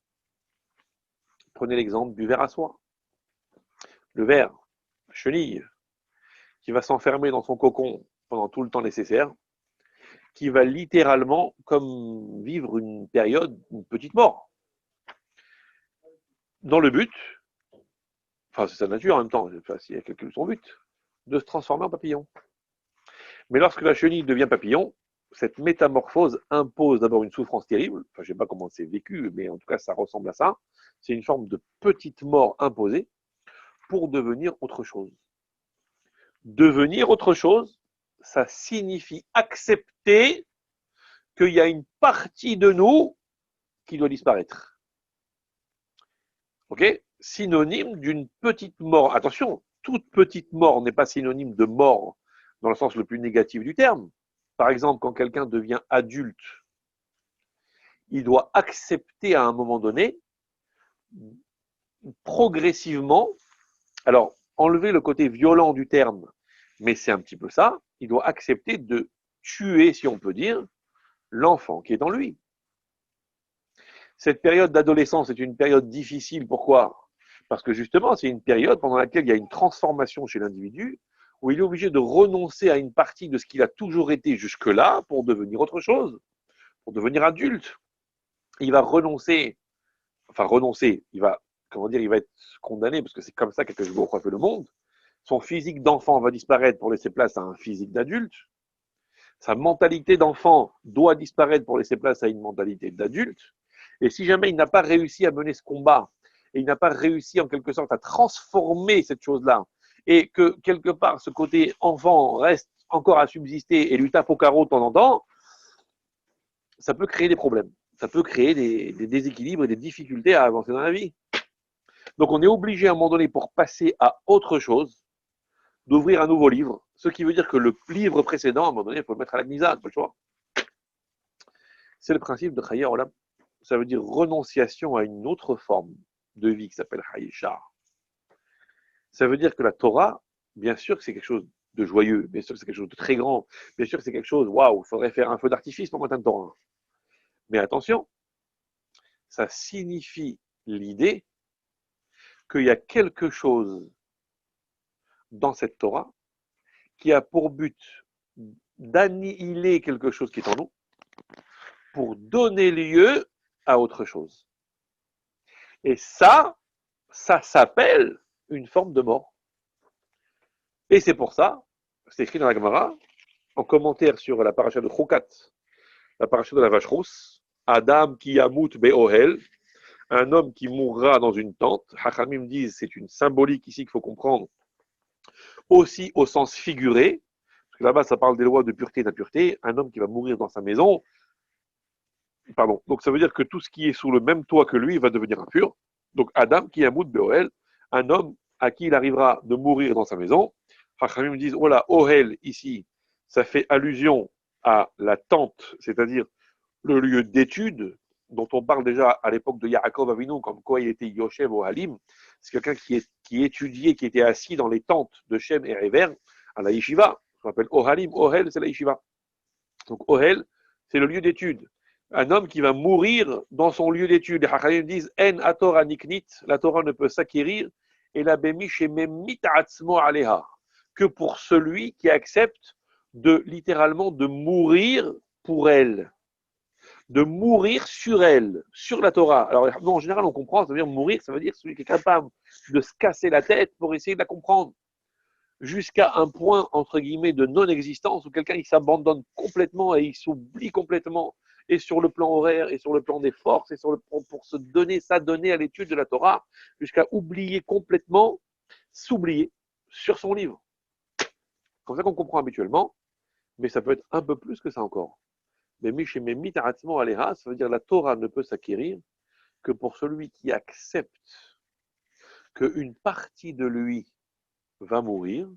Speaker 1: Prenez l'exemple du ver à soie. Le ver, la chenille, qui va s'enfermer dans son cocon pendant tout le temps nécessaire, qui va littéralement comme vivre une période, une petite mort. Dans le but, enfin c'est sa nature en même temps, il y a son but, de se transformer en papillon. Mais lorsque la chenille devient papillon, cette métamorphose impose d'abord une souffrance terrible. Enfin, je ne sais pas comment c'est vécu, mais en tout cas, ça ressemble à ça. C'est une forme de petite mort imposée pour devenir autre chose. Devenir autre chose, ça signifie accepter qu'il y a une partie de nous qui doit disparaître. Ok? Synonyme d'une petite mort. Attention, toute petite mort n'est pas synonyme de mort dans le sens le plus négatif du terme. Par exemple, quand quelqu'un devient adulte, il doit accepter à un moment donné, progressivement, alors enlever le côté violent du terme, mais c'est un petit peu ça, il doit accepter de tuer, si on peut dire, l'enfant qui est en lui. Cette période d'adolescence est une période difficile, pourquoi? Parce que justement, c'est une période pendant laquelle il y a une transformation chez l'individu, où il est obligé de renoncer à une partie de ce qu'il a toujours été jusque-là pour devenir autre chose, pour devenir adulte. Il va renoncer, il va, il va être condamné, parce que c'est comme ça que je vois fait le monde. Son physique d'enfant va disparaître pour laisser place à un physique d'adulte. Sa mentalité d'enfant doit disparaître pour laisser place à une mentalité d'adulte. Et si jamais il n'a pas réussi à mener ce combat, et il n'a pas réussi en quelque sorte à transformer cette chose-là, et que quelque part ce côté enfant reste encore à subsister et lui tape au carreau de temps en temps, ça peut créer des problèmes. Ça peut créer des déséquilibres et des difficultés à avancer dans la vie. Donc on est obligé à un moment donné, pour passer à autre chose, d'ouvrir un nouveau livre, ce qui veut dire que le livre précédent, à un moment donné, il faut le mettre à la gnisa, pas le choix. C'est le principe de Chaya Olam. Ça veut dire renonciation à une autre forme de vie qui s'appelle Hayesha. Ça veut dire que la Torah, bien sûr que c'est quelque chose de joyeux, bien sûr que c'est quelque chose de très grand, bien sûr que c'est quelque chose, waouh, il faudrait faire un feu d'artifice pour matin de Torah. Mais attention, ça signifie l'idée qu'il y a quelque chose dans cette Torah qui a pour but d'annihiler quelque chose qui est en nous pour donner lieu à autre chose. Et ça s'appelle une forme de mort. Et c'est pour ça, c'est écrit dans la Gemara, en commentaire sur la paracha de Chokat, la paracha de la vache rousse, Adam ki yamut be'ohel, un homme qui mourra dans une tente. Hachamim disent c'est une symbolique ici qu'il faut comprendre, aussi au sens figuré, parce que là-bas ça parle des lois de pureté et d'impureté, un homme qui va mourir dans sa maison, pardon, donc ça veut dire que tout ce qui est sous le même toit que lui va devenir impur. Donc Adam qui yamut be'ohel, un homme à qui il arrivera de mourir dans sa maison. Hachamim disent, voilà, Ohel, ici, ça fait allusion à la tente, c'est-à-dire le lieu d'étude dont on parle déjà à l'époque de Yaakov Avinu, comme quoi il était Yoshev au Halim. C'est quelqu'un qui étudiait, qui était assis dans les tentes de Shem et Réver à la Yeshiva. On appelle Ohalim. Ohel, c'est la Yeshiva. Donc Ohel, c'est le lieu d'étude. Un homme qui va mourir dans son lieu d'étude. Les Hachamim disent, En atora niknit, la Torah ne peut s'acquérir, et la bemish memit atzmo aleha, que pour celui qui accepte de littéralement de mourir pour elle, de mourir sur elle, sur la Torah. Alors en général on comprend, ça veut dire mourir, ça veut dire celui qui est capable de se casser la tête pour essayer de la comprendre, jusqu'à un point entre guillemets de non-existence où quelqu'un il s'abandonne complètement et il s'oublie complètement, et sur le plan horaire, et sur le plan des forces, et sur le plan pour se donner, s'adonner à l'étude de la Torah, jusqu'à oublier complètement, s'oublier sur son livre. Comme ça qu'on comprend habituellement, mais ça peut être un peu plus que ça encore. Mais Mishememit Aratzmo Aleha, ça veut dire la Torah ne peut s'acquérir que pour celui qui accepte qu'une partie de lui va mourir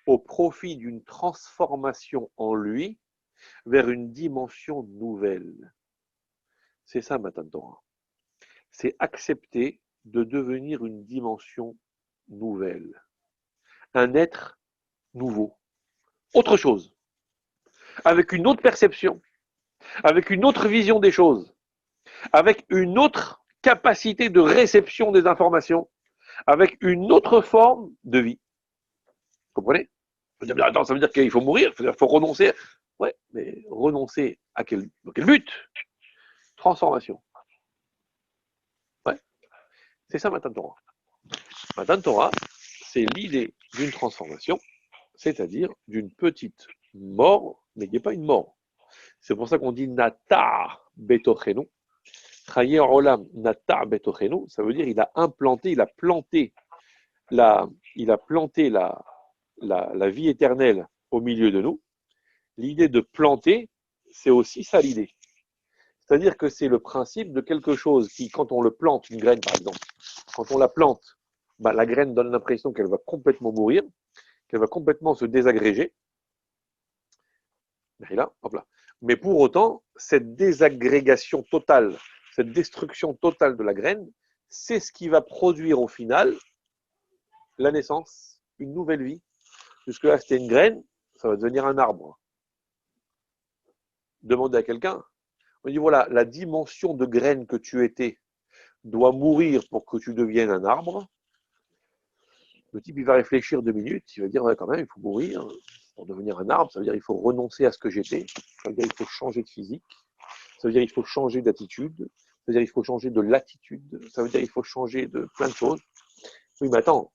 Speaker 1: au profit d'une transformation en lui vers une dimension nouvelle. C'est ça, Matan Torah. C'est accepter de devenir une dimension nouvelle. Un être nouveau. Autre chose. Avec une autre perception. Avec une autre vision des choses. Avec une autre capacité de réception des informations. Avec une autre forme de vie. Vous comprenez? Attends, ça veut dire qu'il faut mourir, il faut renoncer. Ouais, mais renoncer à quel but? Transformation. Ouais, c'est ça Matan Torah. Matan Torah, c'est l'idée d'une transformation, c'est-à-dire d'une petite mort, mais qui n'est pas une mort. C'est pour ça qu'on dit Nata Betochenu. Chaye Olam Nata Betochenu, ça veut dire il a planté la vie éternelle au milieu de nous. L'idée de planter, c'est aussi ça l'idée. C'est-à-dire que c'est le principe de quelque chose qui, quand on le plante, une graine par exemple, quand on la plante, la graine donne l'impression qu'elle va complètement mourir, qu'elle va complètement se désagréger. Et là, hop là. Mais pour autant, cette désagrégation totale, cette destruction totale de la graine, c'est ce qui va produire au final la naissance, une nouvelle vie. Jusque-là, c'était une graine, ça va devenir un arbre. Demandez à quelqu'un. On dit voilà, la dimension de graine que tu étais doit mourir pour que tu deviennes un arbre. Le type, il va réfléchir 2 minutes, il va dire ouais, quand même, il faut mourir pour devenir un arbre. Ça veut dire qu'il faut renoncer à ce que j'étais. Ça veut dire qu'il faut changer de physique. Ça veut dire qu'il faut changer d'attitude. Ça veut dire qu'il faut changer de latitude. Ça veut dire qu'il faut changer de plein de choses. Oui, mais attends,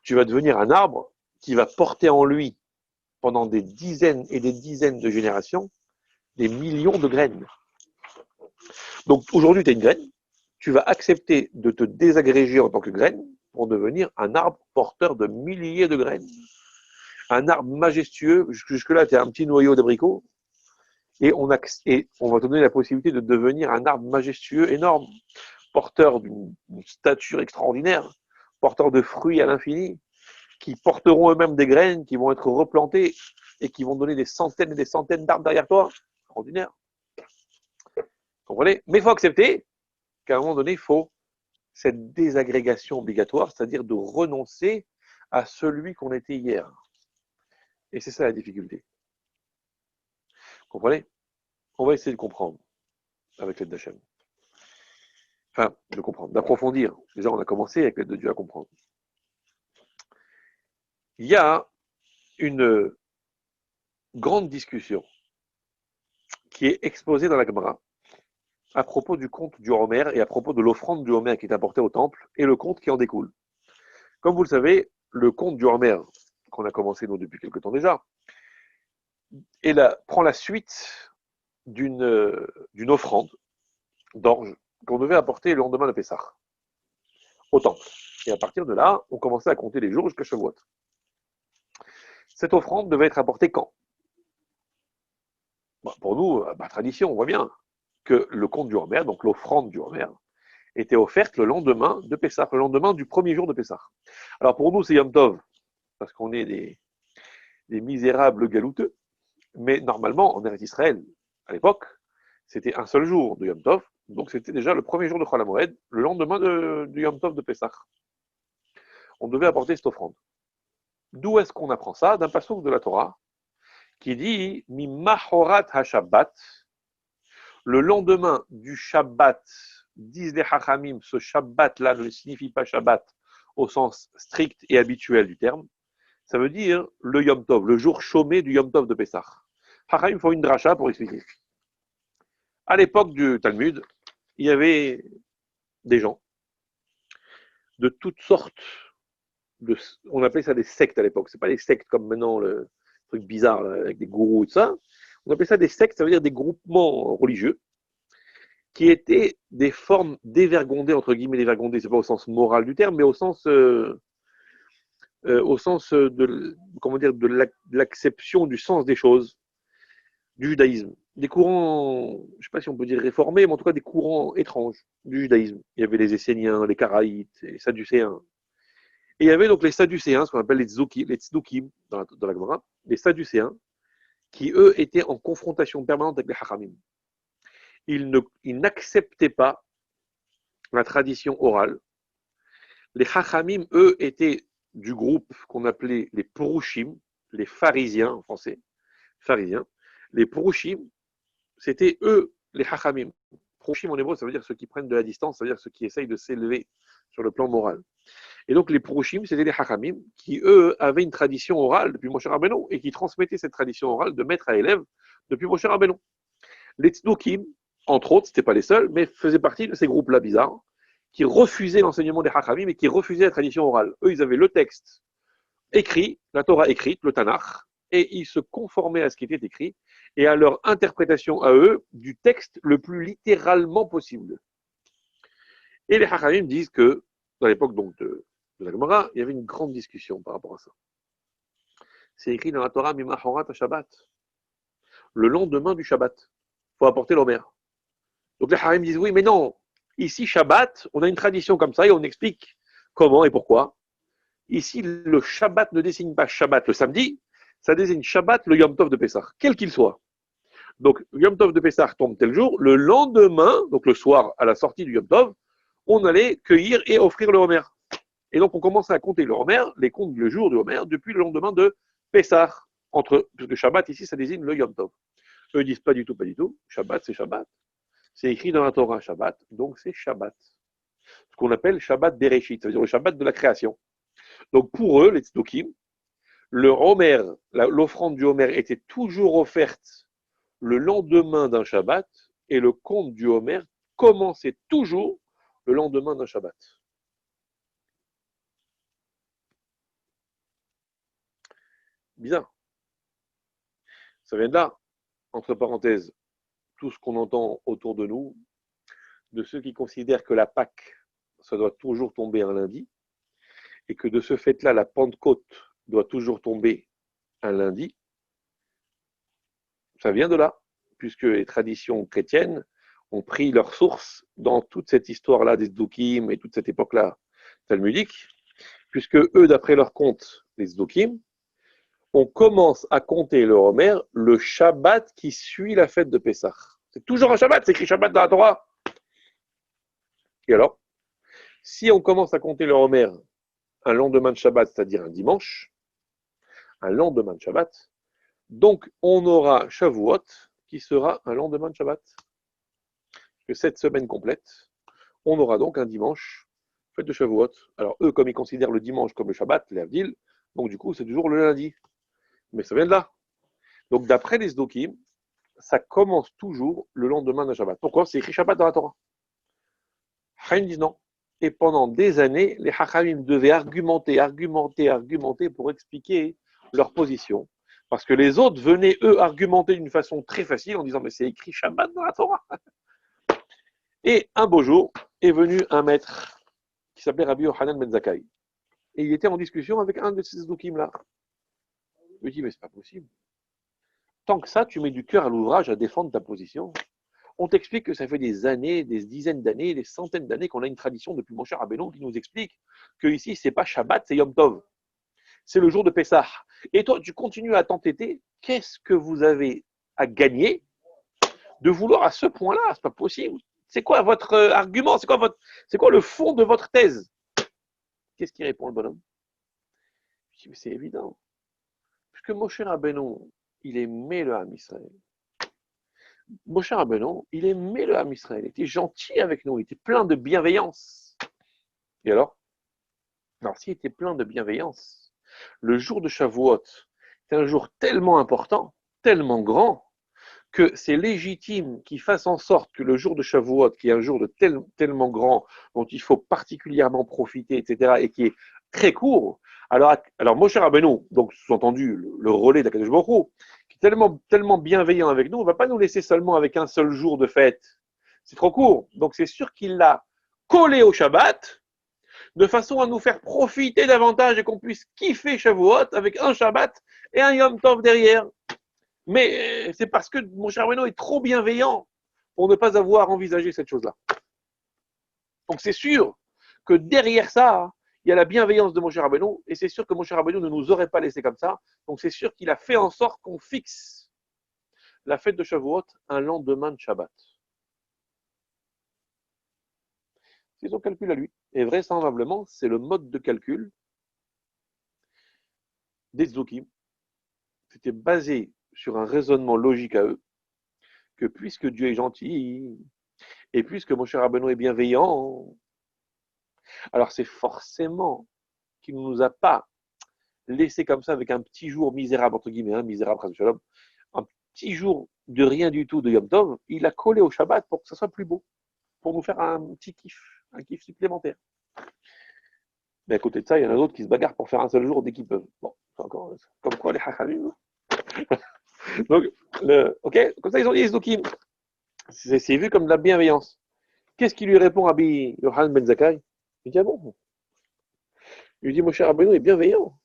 Speaker 1: tu vas devenir un arbre qui va porter en lui pendant des dizaines et des dizaines de générations des millions de graines. Donc aujourd'hui, tu as une graine, tu vas accepter de te désagréger en tant que graine pour devenir un arbre porteur de milliers de graines. Un arbre majestueux, jusque-là, tu es un petit noyau d'abricot, et on va te donner la possibilité de devenir un arbre majestueux, énorme, porteur d'une stature extraordinaire, porteur de fruits à l'infini, qui porteront eux-mêmes des graines, qui vont être replantées et qui vont donner des centaines et des centaines d'arbres derrière toi. Extraordinaire. Vous comprenez? Mais il faut accepter qu'à un moment donné, il faut cette désagrégation obligatoire, c'est-à-dire de renoncer à celui qu'on était hier. Et c'est ça la difficulté. Vous comprenez? On va essayer de comprendre avec l'aide d'Hachem. Enfin, de comprendre, d'approfondir. Déjà, on a commencé avec l'aide de Dieu à comprendre. Il y a une grande discussion qui est exposée dans la Gemara à propos du conte du Homer et à propos de l'offrande du Homer qui est apportée au temple et le conte qui en découle. Comme vous le savez, le conte du Homer, qu'on a commencé nous depuis quelque temps déjà, prend la suite d'une offrande d'orge qu'on devait apporter le lendemain de Pessah au temple. Et à partir de là, on commençait à compter les jours jusqu'à Shavuot. Cette offrande devait être apportée quand? Pour nous, tradition, on voit bien que le conte du Homer, donc l'offrande du Homer, était offerte le lendemain de Pessah, le lendemain du premier jour de Pessah. Alors pour nous, c'est Yom Tov, parce qu'on est des misérables galouteux, mais normalement, en Eretz Israël, à l'époque, c'était un seul jour de Yom Tov, donc c'était déjà le premier jour de Chol HaMoed, le lendemain du Yom Tov de Pessah. On devait apporter cette offrande. D'où est-ce qu'on apprend ça? D'un passouk de la Torah, qui dit « Mi-mahorat ha-shabbat » le lendemain du Shabbat, disent les Hachamim, ce Shabbat-là ne signifie pas Shabbat au sens strict et habituel du terme, ça veut dire le Yom Tov, le jour chômé du Yom Tov de Pessah. Hachamim font une dracha pour expliquer. À l'époque du Talmud, il y avait des gens de toutes sortes, on appelait ça des sectes à l'époque, c'est pas des sectes comme maintenant, le truc bizarre là, avec des gourous et tout ça, on appelait ça des sectes, ça veut dire des groupements religieux, qui étaient des formes dévergondées, entre guillemets dévergondées, c'est pas au sens moral du terme, mais au sens de, comment dire, de l'acception du sens des choses du judaïsme. des courants, je ne sais pas si on peut dire réformés, mais en tout cas des courants étranges du judaïsme. Il y avait les Esséniens, les Karaïtes, les Sadducéens. Et il y avait donc les Sadducéens, ce qu'on appelle les Tzdukim dans la Gemara, les Sadducéens, qui eux étaient en confrontation permanente avec les Hachamim. Ils n'acceptaient pas la tradition orale. Les Hachamim, eux, étaient du groupe qu'on appelait les Purushim, les pharisiens en français, pharisiens. Les Purushim, c'était eux, les Hachamim. Purushim en hébreu, ça veut dire ceux qui prennent de la distance, ça veut dire ceux qui essayent de s'élever sur le plan moral. Et donc les Purushim, c'était les Hachamim qui, eux, avaient une tradition orale depuis Moshe Rabbeinu et qui transmettaient cette tradition orale de maître à élève depuis Moshe Rabbeinu. Les Tzdukim, entre autres, c'était pas les seuls, mais faisaient partie de ces groupes-là bizarres qui refusaient l'enseignement des Hachamim et qui refusaient la tradition orale. Eux, ils avaient le texte écrit, la Torah écrite, le Tanakh, et ils se conformaient à ce qui était écrit et à leur interprétation à eux du texte le plus littéralement possible. Et les Hachamim disent que, dans l'époque donc de la Gemara, il y avait une grande discussion par rapport à ça. C'est écrit dans la Torah, Mimahorat à Shabbat. Le lendemain du Shabbat, il faut apporter l'Omer. Donc les Hachamim disent oui, mais non, ici Shabbat, on a une tradition comme ça et on explique comment et pourquoi. Ici, le Shabbat ne désigne pas Shabbat le samedi, ça désigne Shabbat le Yom Tov de Pessah, quel qu'il soit. Donc, Yom Tov de Pessah tombe tel jour, le lendemain, donc le soir à la sortie du Yom Tov, on allait cueillir et offrir le Homer. Et donc, on commençait à compter le Homer, les comptes le jour du Homer, depuis le lendemain de Pessah. Parce que Shabbat, ici, ça désigne le Yom Tov. Eux disent pas du tout. Shabbat, c'est Shabbat. C'est écrit dans la Torah, Shabbat, donc c'est Shabbat. Ce qu'on appelle Shabbat Bereshit, c'est-à-dire le Shabbat de la création. Donc, pour eux, les Tzdukim, le Homer, l'offrande du Homer était toujours offerte le lendemain d'un Shabbat et le compte du Homer commençait toujours le lendemain d'un Shabbat. Bizarre. Ça vient de là, entre parenthèses, tout ce qu'on entend autour de nous, de ceux qui considèrent que la Pâque, ça doit toujours tomber un lundi, et que de ce fait-là, la Pentecôte doit toujours tomber un lundi. Ça vient de là, puisque les traditions chrétiennes ont pris leur source dans toute cette histoire-là des Tzdukim et toute cette époque-là talmudique, puisque eux, d'après leur compte, les Tzdukim, on commence à compter le Homer le Shabbat qui suit la fête de Pessah. C'est toujours un Shabbat, c'est écrit Shabbat dans la Torah. Et alors, si on commence à compter le Homer un lendemain de Shabbat, c'est-à-dire un dimanche, un lendemain de Shabbat, donc on aura Shavuot qui sera un lendemain de Shabbat. Que cette semaine complète, on aura donc un dimanche, fête de Shavuot. Alors eux, comme ils considèrent le dimanche comme le Shabbat, les Avdil, donc du coup c'est toujours le lundi. Mais ça vient de là. Donc d'après les Tzdukim, ça commence toujours le lendemain d'un Shabbat. Pourquoi? C'est écrit Shabbat dans la Torah. Hachamim disent non. Et pendant des années, les Hachamim devaient argumenter pour expliquer leur position. Parce que les autres venaient, eux, argumenter d'une façon très facile en disant mais c'est écrit Shabbat dans la Torah. Et un beau jour est venu un maître qui s'appelait Rabbi Yochanan ben Zakkai. Et il était en discussion avec un de ces Tzdukim-là. Il me dit mais c'est pas possible. Tant que ça, tu mets du cœur à l'ouvrage à défendre ta position. On t'explique que ça fait des années, des dizaines d'années, des centaines d'années qu'on a une tradition depuis Moshe Rabbeinu qui nous explique que ici, c'est pas Shabbat, c'est Yom Tov. C'est le jour de Pessah. Et toi, tu continues à t'entêter. Qu'est-ce que vous avez à gagner de vouloir à ce point-là? C'est pas possible. C'est quoi votre argument? C'est quoi le fond de votre thèse? Qu'est-ce qu'il répond le bonhomme? Je dis, mais c'est évident. Puisque Moshe Rabbeinu, il aimait le Ham Israël. Moshe Rabbeinu, il aimait le Ham Israël. Il était gentil avec nous. Il était plein de bienveillance. Et alors s'il était plein de bienveillance, le jour de Shavuot, c'est un jour tellement important, tellement grand, que c'est légitime qu'il fasse en sorte que le jour de Shavuot, qui est un jour de tellement grand, dont il faut particulièrement profiter, etc., et qui est très court, alors Moshe Rabbeinu, donc sous-entendu le relais d'Akadosh Baruch Hu, qui est tellement bienveillant avec nous, on ne va pas nous laisser seulement avec un seul jour de fête. C'est trop court. Donc c'est sûr qu'il l'a collé au Shabbat, de façon à nous faire profiter davantage et qu'on puisse kiffer Shavuot avec un Shabbat et un Yom Tov derrière. Mais c'est parce que mon cher Rabbeinu est trop bienveillant pour ne pas avoir envisagé cette chose-là. Donc c'est sûr que derrière ça, il y a la bienveillance de mon cher Rabbeinu, et c'est sûr que mon cher Rabbeinu ne nous aurait pas laissé comme ça. Donc c'est sûr qu'il a fait en sorte qu'on fixe la fête de Shavuot un lendemain de Shabbat. C'est son calcul à lui. Et vraisemblablement, c'est le mode de calcul des Tzdukim. C'était basé sur un raisonnement logique à eux, que puisque Dieu est gentil, et puisque mon cher Rabbeinu est bienveillant, alors c'est forcément qu'il ne nous a pas laissé comme ça avec un petit jour misérable, entre guillemets, hein, misérable, un petit jour de rien du tout de Yom Tov, il a collé au Shabbat pour que ça soit plus beau, pour nous faire un petit kiff, un kiff supplémentaire. Mais à côté de ça, il y en a d'autres qui se bagarrent pour faire un seul jour dès qu'ils peuvent. Bon, c'est encore comme quoi les hachamim. Donc, ok, comme ça ils ont dit, c'est vu comme de la bienveillance. Qu'est-ce qu'il lui répond à Rabbi Yochanan ben Zakkai? Il dit, ah bon? Il lui dit, Moshe Rabbeinu est bienveillant.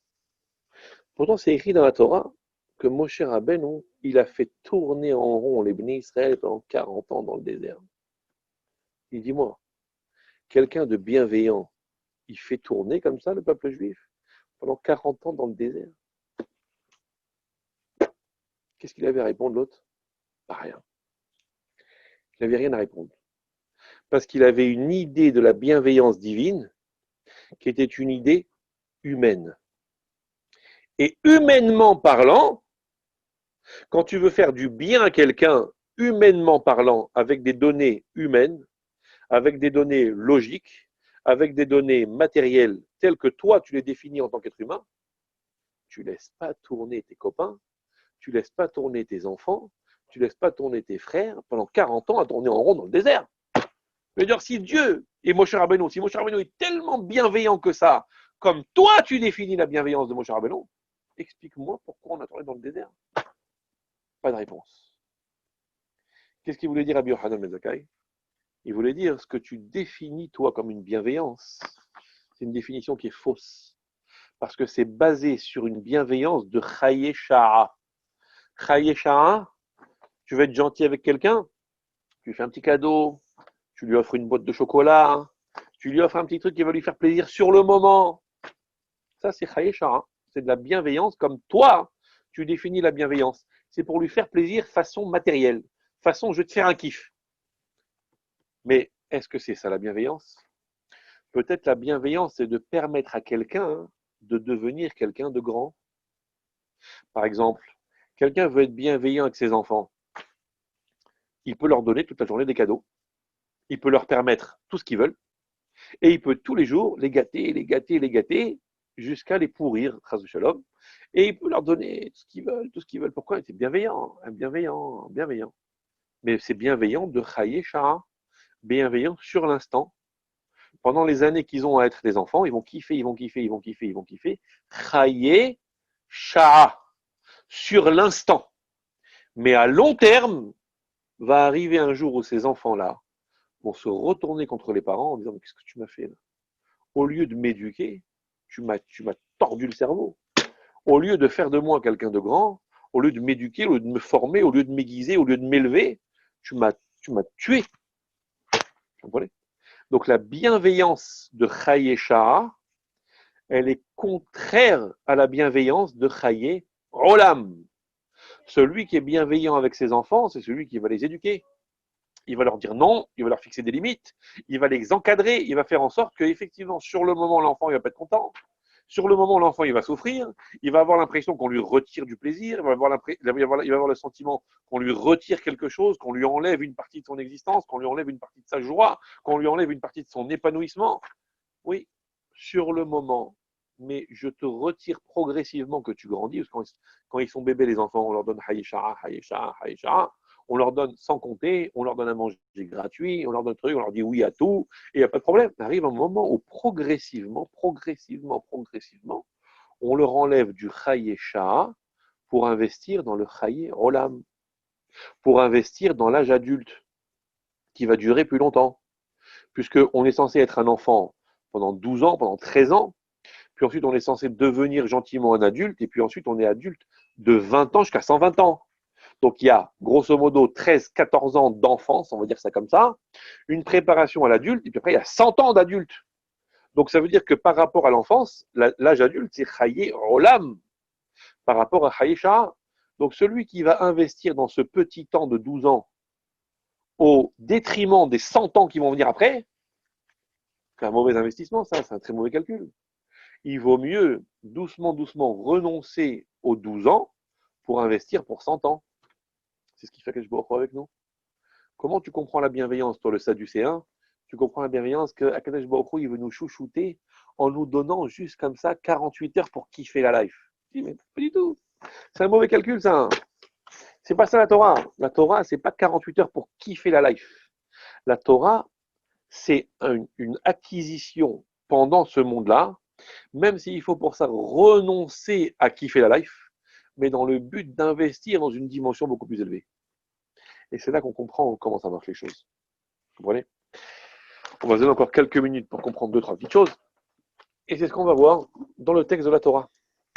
Speaker 1: Pourtant, c'est écrit dans la Torah que Moshe Rabbeinu, il a fait tourner en rond les Bnei Israël pendant 40 ans dans le désert. Il dit, moi, quelqu'un de bienveillant, il fait tourner comme ça le peuple juif pendant 40 ans dans le désert. Qu'est-ce qu'il avait à répondre l'autre? Pas rien. Il n'avait rien à répondre. Parce qu'il avait une idée de la bienveillance divine qui était une idée humaine. Et humainement parlant, quand tu veux faire du bien à quelqu'un, humainement parlant, avec des données humaines, avec des données logiques, avec des données matérielles telles que toi tu les définis en tant qu'être humain, tu ne laisses pas tourner tes copains, tu ne laisses pas tourner tes enfants, tu ne laisses pas tourner tes frères pendant 40 ans à tourner en rond dans le désert. Je veux dire, si Dieu et Moshe Rabbeinu, si Moshe Rabbeinu est tellement bienveillant que ça, comme toi tu définis la bienveillance de Moshe Rabbeinu, explique-moi pourquoi on a tourné dans le désert. Pas de réponse. Qu'est-ce qu'il voulait dire Rabbi Yochanan ben Zakkai? Il voulait dire ce que tu définis toi comme une bienveillance, c'est une définition qui est fausse. Parce que c'est basé sur une bienveillance de Chaye Sha'a. Chaye Sha'a, tu veux être gentil avec quelqu'un, tu lui fais un petit cadeau, tu lui offres une boîte de chocolat, tu lui offres un petit truc qui va lui faire plaisir sur le moment. Ça, c'est Chaye Sha'a. C'est de la bienveillance comme toi, tu définis la bienveillance. C'est pour lui faire plaisir façon matérielle, façon je vais te faire un kiff. Mais est-ce que c'est ça la bienveillance? Peut-être la bienveillance, c'est de permettre à quelqu'un de devenir quelqu'un de grand. Par exemple, quelqu'un veut être bienveillant avec ses enfants. Il peut leur donner toute la journée des cadeaux. Il peut leur permettre tout ce qu'ils veulent. Et il peut tous les jours les gâter, les gâter, les gâter, jusqu'à les pourrir, chas v'shalom. Et il peut leur donner tout ce qu'ils veulent, tout ce qu'ils veulent. Pourquoi? C'est bienveillant, bienveillant, bienveillant. Mais c'est bienveillant de chaye sha'a, bienveillant sur l'instant. Pendant les années qu'ils ont à être des enfants, ils vont kiffer, ils vont kiffer, ils vont kiffer, ils vont kiffer. Chaye sha'a, sur l'instant. Mais à long terme, va arriver un jour où ces enfants-là vont se retourner contre les parents en disant mais qu'est-ce que tu m'as fait là? Au lieu de m'éduquer, tu m'as tordu le cerveau. Au lieu de faire de moi quelqu'un de grand, au lieu de m'éduquer, au lieu de me former, au lieu de m'aiguiser, au lieu de m'élever, tu m'as tué. Vous comprenez? Donc la bienveillance de Chaye Sha'a, elle est contraire à la bienveillance de Chaye Olam. Celui qui est bienveillant avec ses enfants, c'est celui qui va les éduquer. Il va leur dire non, il va leur fixer des limites, il va les encadrer, il va faire en sorte qu'effectivement, sur le moment, l'enfant, il va pas être content. Sur le moment, l'enfant, il va souffrir, il va avoir l'impression qu'on lui retire du plaisir, il va avoir le sentiment qu'on lui retire quelque chose, qu'on lui enlève une partie de son existence, qu'on lui enlève une partie de sa joie, qu'on lui enlève une partie de son épanouissement. Oui, sur le moment, mais je te retire progressivement que tu grandis, parce que quand ils sont bébés, les enfants, on leur donne haïcha, haïcha, haïcha, on leur donne sans compter, on leur donne à manger gratuit, on leur donne un truc, on leur dit oui à tout, et il n'y a pas de problème. Arrive un moment où progressivement, on leur enlève du haïcha pour investir dans le haï olam, pour investir dans l'âge adulte, qui va durer plus longtemps, puisqu'on est censé être un enfant pendant 12 ans, pendant 13 ans, puis ensuite on est censé devenir gentiment un adulte, et puis ensuite on est adulte de 20 ans jusqu'à 120 ans. Donc il y a grosso modo 13-14 ans d'enfance, on va dire ça comme ça, une préparation à l'adulte, et puis après il y a 100 ans d'adulte. Donc ça veut dire que par rapport à l'enfance, l'âge adulte, c'est Chaye Olam, par rapport à Chaye Shah. Donc celui qui va investir dans ce petit temps de 12 ans au détriment des 100 ans qui vont venir après, c'est un mauvais investissement, ça, c'est un très mauvais calcul. Il vaut mieux doucement, doucement renoncer aux 12 ans pour investir pour 100 ans. C'est ce qui fait que je vous avec nous. Comment tu comprends la bienveillance, toi, le Sadducéen? Tu comprends la bienveillance que Akadosh Baruch Hu, il veut nous chouchouter en nous donnant juste comme ça 48 heures pour kiffer la life. Je dis, mais pas du tout. C'est un mauvais calcul, ça. C'est pas ça la Torah. La Torah, c'est pas 48 heures pour kiffer la life. La Torah, c'est une acquisition pendant ce monde-là, même s'il faut pour ça renoncer à kiffer la life, mais dans le but d'investir dans une dimension beaucoup plus élevée. Et c'est là qu'on comprend comment ça marche les choses. Vous comprenez? On va se donner encore quelques minutes pour comprendre deux, trois petites choses. Et c'est ce qu'on va voir dans le texte de la Torah.